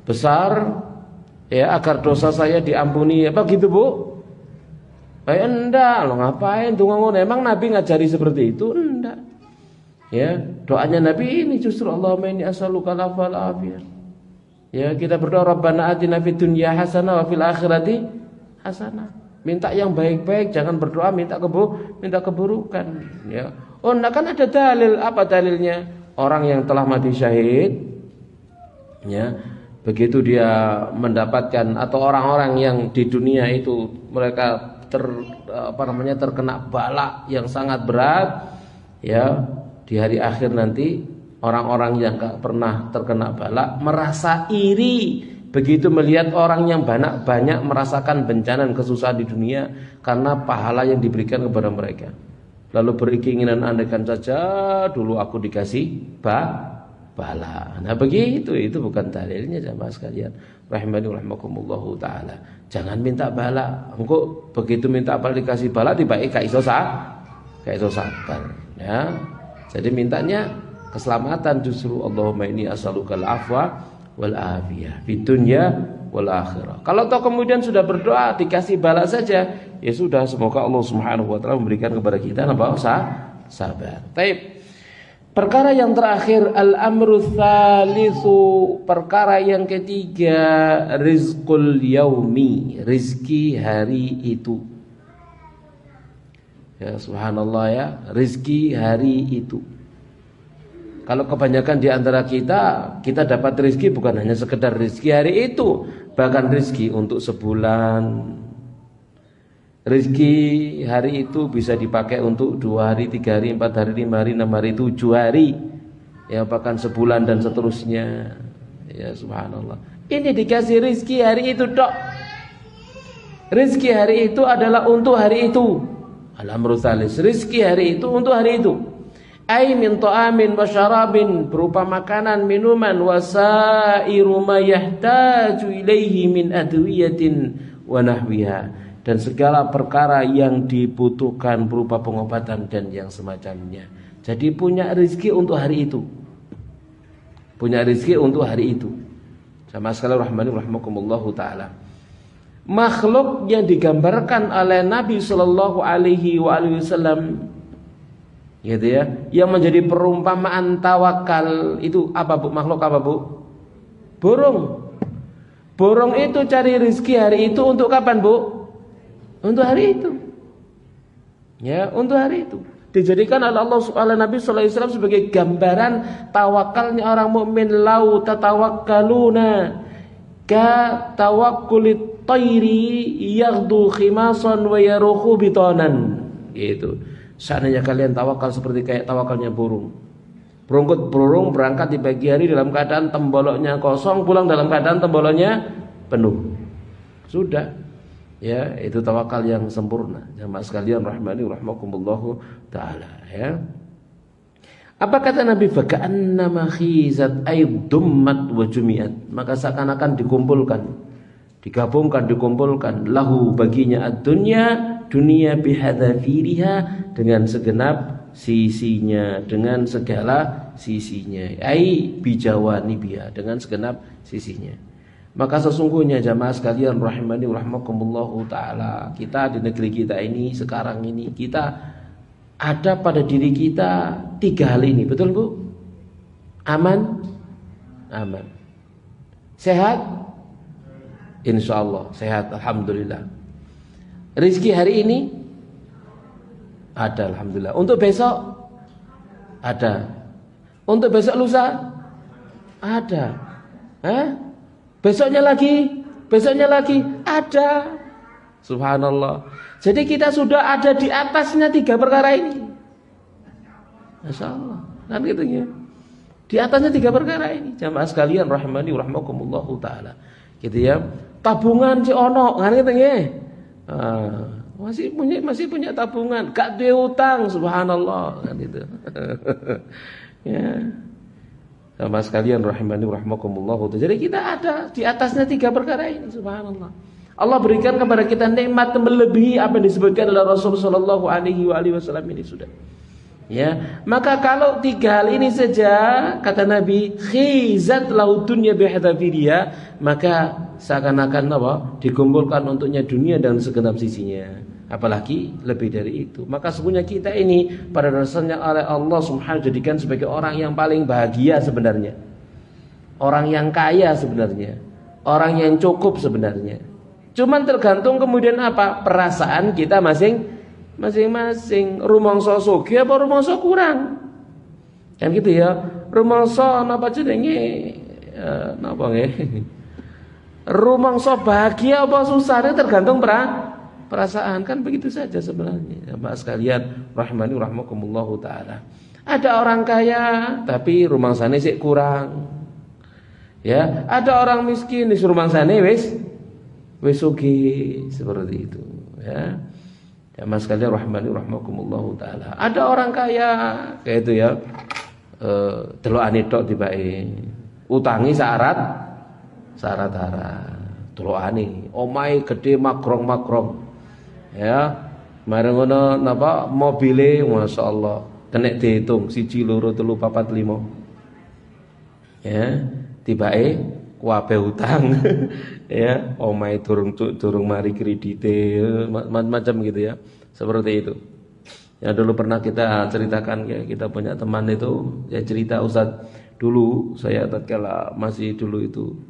Speaker 1: besar, ya, agar dosa saya diampuni. Apa gitu, Bu? Enggak, lo ngapain tuh ngono? Emang Nabi ngajari seperti itu? Enggak. Ya, doanya Nabi ini justru Allahumma inni as'aluka al-afwa wal afiyah. Ya, kita berdoa Rabbana atina fid dunya hasanah wa fil akhirati hasanah. Minta yang baik-baik, jangan berdoa minta keburukan, ya. Oh, nah kan ada dalil. Apa dalilnya? Orang yang telah mati syahid, ya, begitu dia mendapatkan, atau orang-orang yang di dunia itu mereka terkena bala yang sangat berat, ya. Di hari akhir nanti orang-orang yang gak pernah terkena bala merasa iri begitu melihat orang yang banyak merasakan bencana dan kesusahan di dunia karena pahala yang diberikan kepada mereka. Lalu berkeinginan, andaikan saja dulu aku dikasih bala. Nah begitu, itu bukan dalilnya jamaah sekalian. Rahimani rahimakumullahu taala. Jangan minta bala. Engko begitu minta bala dikasih bala tiba-tiba gak iso sabar. Ya. Jadi mintanya keselamatan justru Allahumma inni as'alukal afwa wal afiyah fid dunya wal akhirah. Kalau toh kemudian sudah berdoa dikasih bala saja, ya sudah, semoga Allah Subhanahu wa taala memberikan kepada kita sabar. Baik. Perkara yang terakhir al-amru tsalitsu, perkara yang ketiga rizqul yaumi, rizki hari itu. Ya subhanallah ya, rizki hari itu. Kalau kebanyakan di antara kita dapat rizki bukan hanya sekedar rizki hari itu, bahkan rizki untuk sebulan. Rizki hari itu bisa dipakai untuk 2 hari, 3 hari, 4 hari, 5 hari, 6 hari, 7 hari, ya bahkan sebulan dan seterusnya. Ya subhanallah. Ini dikasih rizki hari itu dok. Rizki hari itu adalah untuk hari itu. Al-amru tsalis, rizki hari itu untuk hari itu. Ai min ta'amin wa syarabin, berupa makanan, minuman, wa sa'iru ma yahtaju ilaihi min adwiyatin wa nahwiha, dan segala perkara yang dibutuhkan berupa pengobatan dan yang semacamnya. Jadi punya rizki untuk hari itu. Punya rizki untuk hari itu. Sama sekali rahmani rahimakumullahu taala. Makhluk yang digambarkan oleh Nabi Shallallahu Alaihi Wasallam, gitu ya, yang menjadi perumpamaan tawakal itu apa Bu? Makhluk apa Bu? Burung. Burung itu cari rizki hari itu untuk kapan Bu? Untuk hari itu. Ya, untuk hari itu. dijadikan oleh Allah Subhanahu Nabi sallallahu alaihi wasallam sebagai gambaran tawakalnya orang mukmin. Lau tatawakkaluna ka tawakkulit tayri yaghdu khimasan wa yaruhu bitonan. Gitu. Seandainya kalian tawakal seperti kayak tawakalnya burung. Burung berangkat di pagi hari dalam keadaan temboloknya kosong, pulang dalam keadaan temboloknya penuh. Sudah. Ya, itu tawakal yang sempurna. Jamaah sekalian rahmani rahmakumullahu taala, ya. Apa kata Nabi? Faka'annama khizat aydummat wa jumi'at. Maka seakan-akan dikumpulkan lahu baginya ad-dunya, dunia bihadzafiriha, dengan segenap sisinya, dengan segala sisinya, ai bijawani biha, dengan segenap sisinya. Maka sesungguhnya jamaah sekalian rahimani rahmakumullahu taala, kita di negeri kita ini sekarang ini, kita ada pada diri kita 3 hal ini, betul Bu? Aman? Aman. Sehat? Insyaallah sehat, alhamdulillah. Rizki hari ini ada, alhamdulillah. Untuk besok ada. Untuk besok lusa ada. Besoknya lagi ada. Subhanallah. Jadi kita sudah ada di atasnya 3 perkara ini. Masya Allah. Kan gitu ya. Di atasnya 3 perkara ini. Jamaah sekalian rahimani rahmakumullahu taala. Gitu ya. Tabungan si ono, kan gitu ya. Masih punya tabungan, gak duwe utang, subhanallah, kan itu. Ya. Sama sekalian rahimani rahmakumullah. Jadi kita ada di atasnya 3 perkara ini, subhanallah. Allah berikan kepada kita nikmat melebihi apa yang disebutkan oleh Rasulullah sallallahu alaihi wasallam ini sudah. Ya, maka kalau 3 hal ini saja kata Nabi khizat lahu dunya bihadzafiriha, maka seakan-akan apa? Dikumpulkan untuknya dunia dan segenap sisinya. Apalagi lebih dari itu. Maka sebenarnya kita ini pada dasarnya oleh Allah Subhanahu jadikan sebagai orang yang paling bahagia sebenarnya. Orang yang kaya sebenarnya. Orang yang cukup sebenarnya. Cuman tergantung kemudian apa? Perasaan kita masing-masing. Rumangsa sugih apa rumangsa kurang? Kan gitu ya. Rumangsa napa jenenge? Napa nggih? Rumangsa bahagia apa susah itu tergantung perasaan, kan begitu saja sebenarnya. Jamaah sekalian rahimani rahmakumullahu taala. Ada orang kaya tapi rumangsane sik kurang. Ya, ada orang miskin di rumangsane wis sugih, seperti itu, ya. Jamaah sekalian rahimani rahmakumullahu taala. Ada orang kaya kayak itu ya. Delokane tok tibake. Utangi syarat delokane. Omahe gede magrong-magrong. Ya, mari ngono napa mobile masyaallah kena dihitung 1 2 3 4 5. Ya, tibake kuwabe utang. Ya, omahe durung mari kredite macam-macam gitu ya. Seperti itu. Ya dulu pernah kita ceritakan ya, kita punya teman itu ya cerita Ustaz, dulu saya tatkala masih dulu itu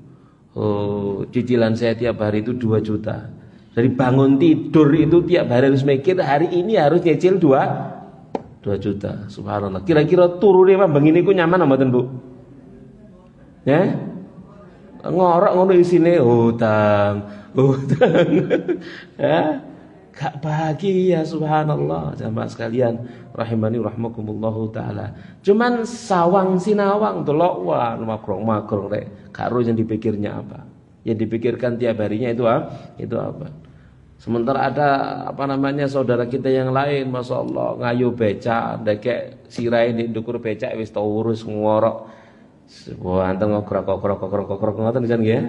Speaker 1: cicilan saya tiap hari itu 2 juta. Dari bangun tidur itu tiap hari harus mikir hari ini harus nyicil 2 juta. Subhanallah. Kira-kira turune mbang niku nyaman mboten, Bu? Ya? Ngorok ngono isine hutang. Ya? Gak bahagia, subhanallah. Jamaah sekalian rahimani rahmakumullahu taala. Cuman sawang sinawang delok wah magrong-magrong rek. Karo yang dipikirnya apa? Yang dipikirkan tiap harinya itu apa? Sementara ada saudara kita yang lain, masya Allah ngayu becak, ndekek sirai di dukur becak wis tau urus ngorok, sebuah anteng ngokrok ngoten kan ya,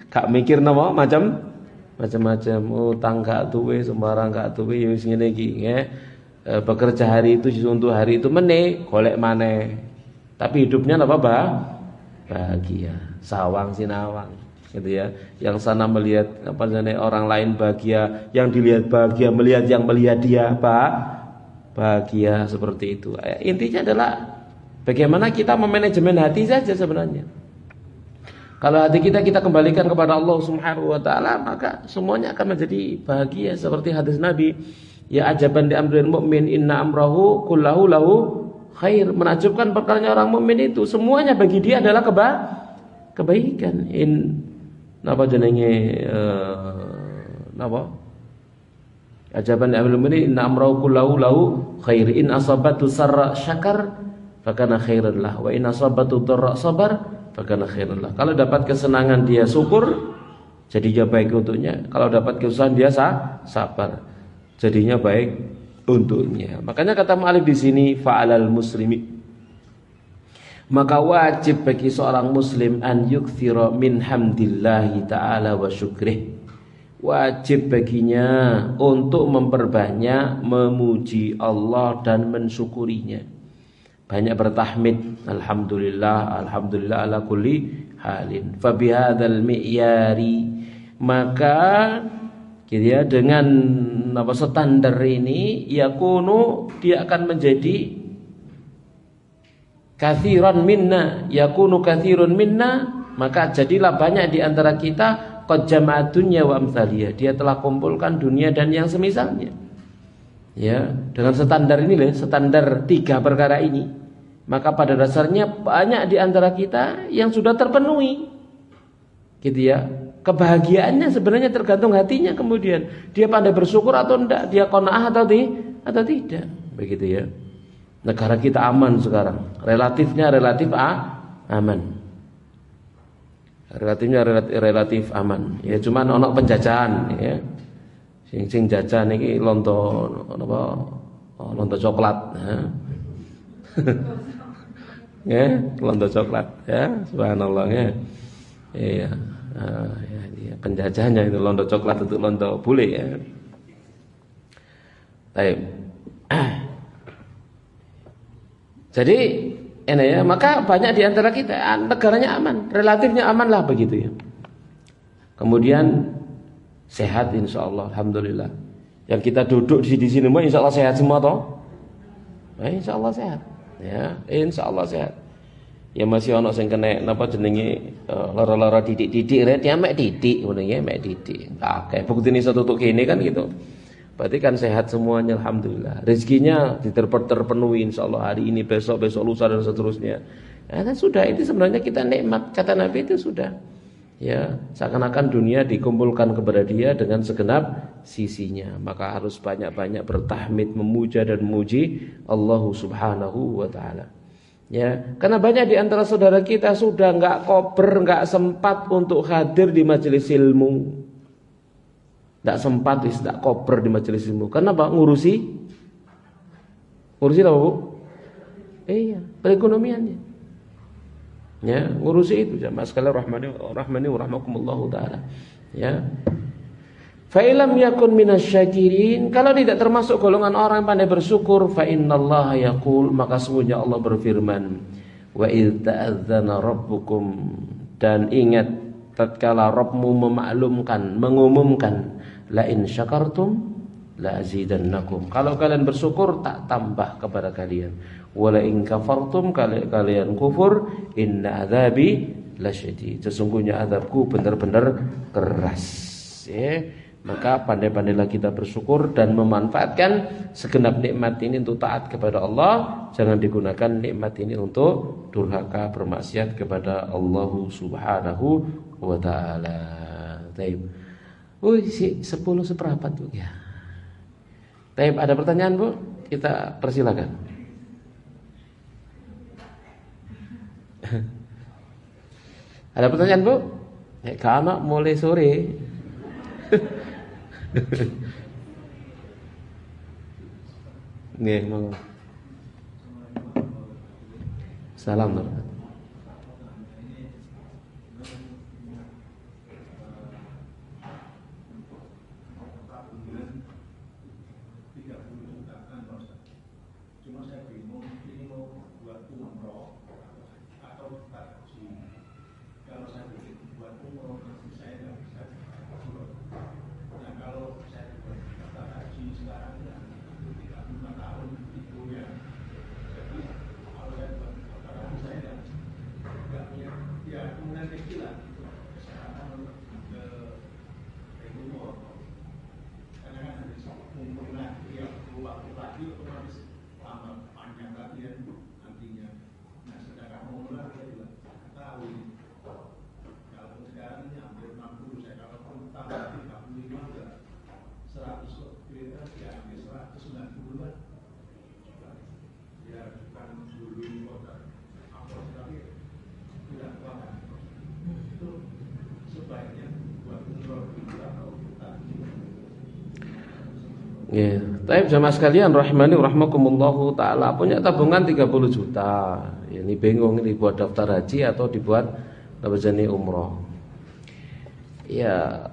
Speaker 1: gak mikir nama macam-macam, utang gak duwe, sembarang gak duwe, wis ngene iki nggih. Bekerja hari itu untuk hari itu meneh, golek maneh. Tapi hidupnya apa bahagia, sawang sinawang. Gitu ya, yang sana melihat orang lain bahagia, yang dilihat bahagia, melihat yang melihat dia bahagia, seperti itu. Intinya adalah bagaimana kita memanajemen hati saja sebenarnya. Kalau hati kita kembalikan kepada Allah Subhanahu wa taala, maka semuanya akan menjadi bahagia seperti hadis Nabi Ya ajaban di amril mu'min inna amrahu kullahu lahu khair. Menakjubkan perkaranya orang mukmin itu semuanya bagi dia adalah kebaikan. Napa jenenge napa? Ajaban di amril mu'min inna amrahu kullahu lahu khair. In asabatu sarra syakar fakana khairan lah wa in asabatu dharra sabar fakana khairan lah. Kalau dapat kesenangan dia syukur, jadinya baik untuknya. Kalau dapat kesusahan dia sabar, jadinya baik untuknya. Makanya kata mu'alif di sini fa'alal muslimi, maka wajib bagi seorang muslim an yukthira min hamdillahi ta'ala wa syukrih. Wajib baginya untuk memperbanyak memuji Allah dan mensyukurinya. Banyak bertahmid, alhamdulillah, alhamdulillah ala kulli halin. Fa bihadzal mi'yari, maka gitu ya, dengan standar ini yakunu, dia akan menjadi kathiran minna, yakunu kathirun minna, maka jadilah banyak di antara kita qad jama'at dunya wa amsaliyah, dia telah kumpulkan dunia dan yang semisalnya. Ya, dengan standar ini loh, standar 3 perkara ini, maka pada dasarnya banyak di antara kita yang sudah terpenuhi. Gitu ya. Kebahagiaannya sebenarnya tergantung hatinya, kemudian dia pandai bersyukur atau enggak, dia qanaah atau tidak. Begitu ya. Negara kita aman sekarang. Relatif aman. Relatif aman. Ya cuman ono penjajahan ya. Sing jajan iki lonto napa? Lonto coklat, ya. Ya, lonto coklat ya. Subhanallah ya. Iya. Ya, penjajahnya itu lonto coklat untuk lonto bule ya. Baik. Jadi ini ya, maka banyak di antara kita negaranya aman, relatifnya aman lah begitu ya. Kemudian sehat insyaallah, alhamdulillah. Yang kita duduk di sini semua insyaallah sehat semua toh? Insyaallah sehat. Ya, insyaallah sehat. Ya masih ono sing kena napa jenenge lara-lara titik-titik rek ya mek titik ngono ya, mek titik. Akeh buktine iso tutuk kene kan gitu. Berarti kan sehat semuanya alhamdulillah. Rezekinya terpenuhi insyaallah hari ini, besok lusa dan seterusnya. Ya kan sudah, itu sebenarnya kita nikmat, kata Nabi itu sudah. Ya, seakan-akan dunia dikumpulkan kepada dia dengan segenap sisinya. Maka harus banyak-banyak bertahmid, memuja dan memuji Allah Subhanahu wa taala. Ya, karena banyak di antara saudara kita sudah enggak kober, enggak sempat untuk hadir di majelis ilmu. Enggak sempat, enggak kober di majelis ilmu. Karena apa? Ngurusi apa, Bu? Iya, perekonomiannya. Ya, ngurusi itu jamaah sekalian rahmani wa rahmakumullah taala. Ya. Fa illam yakun minasyakirin, kalau tidak termasuk golongan orang yang pandai bersyukur, fa innallaha yaqul, maka sesungguhnya Allah berfirman, wa idz ta'adzana rabbukum, dan ingat tatkala Rabbmu mengumumkan la in syakartum la azidannakum, kalau kalian bersyukur tak tambah kepada kalian, wala in kafartum, kalian kufur, inna adzabi lasyadid, sesungguhnya azabku benar-benar keras. Ya. Maka pandai-pandailah kita bersyukur dan memanfaatkan segenap nikmat ini untuk taat kepada Allah. Jangan digunakan nikmat ini untuk durhaka, bermaksiat kepada Allah Subhanahu wa taala. Baik. 10 seperempat Bu ya. Baik, ada pertanyaan Bu? Kita persilakan. Ada pertanyaan Bu? Karena mulai sore. Nggih, monggo. Salam. Ya, tapi jamaah sekalian rahimani rahimakumullahu taala, punya tabungan 30 juta. Ini bingung ini buat daftar haji atau dibuat namanya umroh. Ya,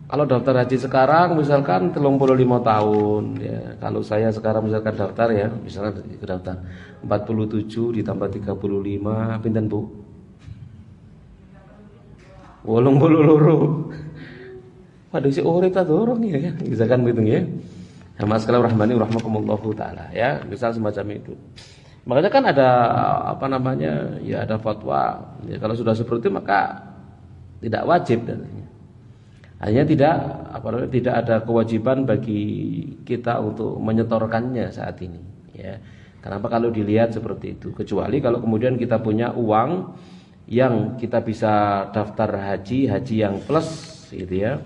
Speaker 1: kalau daftar haji sekarang misalkan 35 tahun ya. Kalau saya sekarang misalkan daftar ya, misalkan daftar 47 ditambah 35 pinten Bu? 82. Waduh si urip ta dorong ya kan. Misalkan begitu ya. Sama sekali rahmani rahmakumullahu taala ya, misal semacam itu. Makanya kan ada apa namanya? Ya ada fatwa. Ya, kalau sudah seperti itu maka tidak wajib katanya. Hanya tidak ada kewajiban bagi kita untuk menyetorkannya saat ini ya. Kenapa kalau dilihat seperti itu? Kecuali kalau kemudian kita punya uang yang kita bisa daftar haji yang plus gitu ya.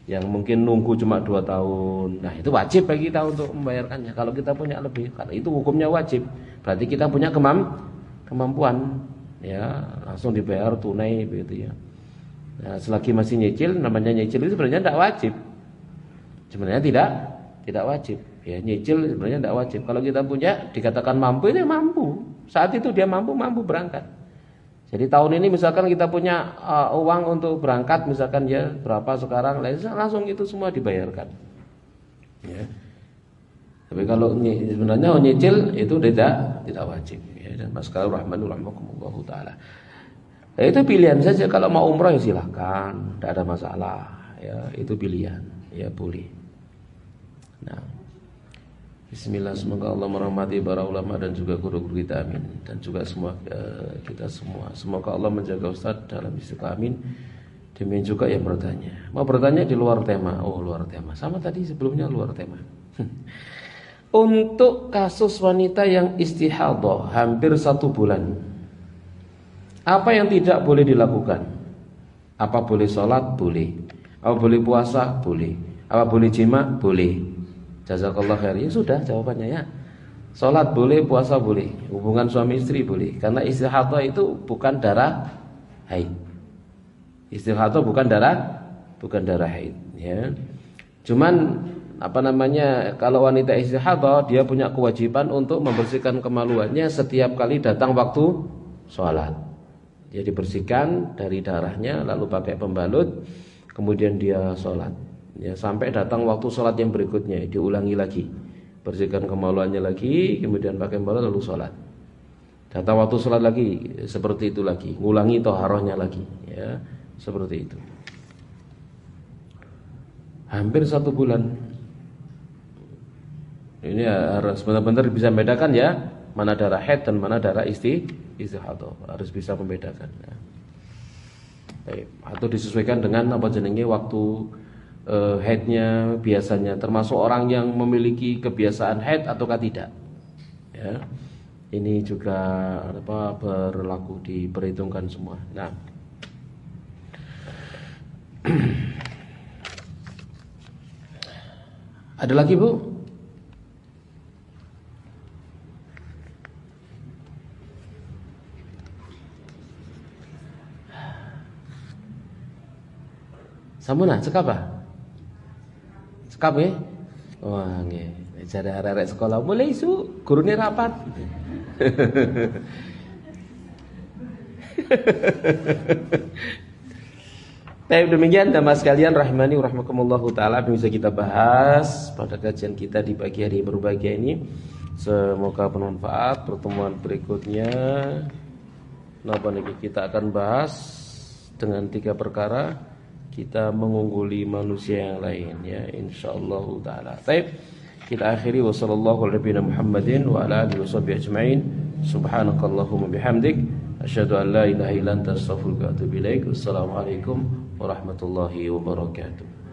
Speaker 1: Yang mungkin nunggu cuma 2 tahun. Nah, itu wajib bagi kita untuk membayarkannya. Kalau kita punya lebih, karena itu hukumnya wajib. Berarti kita punya kemampuan ya, langsung dibayar tunai begitu ya. Nah, selagi masih nyicil, namanya nyicil itu sebenarnya tidak wajib. Sebenarnya tidak wajib. Ya, nyicil sebenarnya tidak wajib. Kalau kita punya dikatakan mampu, itu mampu. Saat itu dia mampu berangkat. Jadi tahun ini misalkan kita punya uang untuk berangkat misalkan ya berapa sekarang, langsung itu semua dibayarkan. Ya. Tapi kalau sebenarnya nyicil itu tidak wajib. Ya, dan maskaul rahmanur rahimakumullah taala. Ya, itu pilihan saja. Kalau mau umrah ya silakan, tidak ada masalah. Ya, itu pilihan. Ya boleh. Nah, bismillah, semoga Allah merahmati para ulama dan juga guru-guru kita, amin. Dan juga semua kita semua. Semoga Allah menjaga Ustaz dalam istiqamah, amin. Demikian juga yang bertanya. Mau bertanya di luar tema. Oh, luar tema. Sama tadi sebelumnya luar tema. Untuk kasus wanita yang istihadah hampir 1 bulan, apa yang tidak boleh dilakukan? Apa boleh sholat? Boleh. Apa boleh puasa? Boleh. Apa boleh jima? Boleh. Jazakallah khair. Ya sudah jawabannya ya. Salat boleh, puasa boleh, hubungan suami istri boleh. Karena istihadah itu bukan darah haid. Istihadah bukan darah haid ya. Cuman apa namanya, kalau wanita istihadah dia punya kewajiban untuk membersihkan kemaluannya setiap kali datang waktu sholat. Dia dibersihkan dari darahnya lalu pakai pembalut, kemudian dia sholat. Ya, sampai datang waktu sholat yang berikutnya diulangi lagi, bersihkan kemaluannya lagi, kemudian pakai pembalut lalu sholat. Datang waktu sholat lagi seperti itu lagi, ngulangi toharohnya lagi, ya seperti itu. Hampir 1 bulan. Ini harus benar-benar bisa membedakan ya, mana darah haid dan mana darah istihadah, harus bisa membedakan. Ya. Baik, atau disesuaikan dengan apa jenenge waktu haidnya biasanya, termasuk orang yang memiliki kebiasaan haid ataukah tidak ya, ini juga berlaku, diperhitungkan semua. Nah, ada lagi Bu? Sampun cekap apa? Cekap ya? Wah nggih, jare arek-arek sekolah mulai isu gurune rapat. Baik, demikian jamaah sekalian rahimani rahimakumullahu taala yang bisa kita bahas pada kajian kita di pagi hari berbahagia ini. Semoga bermanfaat. Pertemuan berikutnya napa niki kita akan bahas dengan 3 perkara. Kita mengungguli manusia yang lain ya insyaallah taala. Baik, kita akhiri wa sallallahu ala nabiyina Muhammadin wa ala alihi washabihi ajmain. Subhanakallahumma bihamdik asyhadu an la ilaha illa anta astaghfiruka wa atubu ilaik. Wassalamualaikum warahmatullahi wabarakatuh.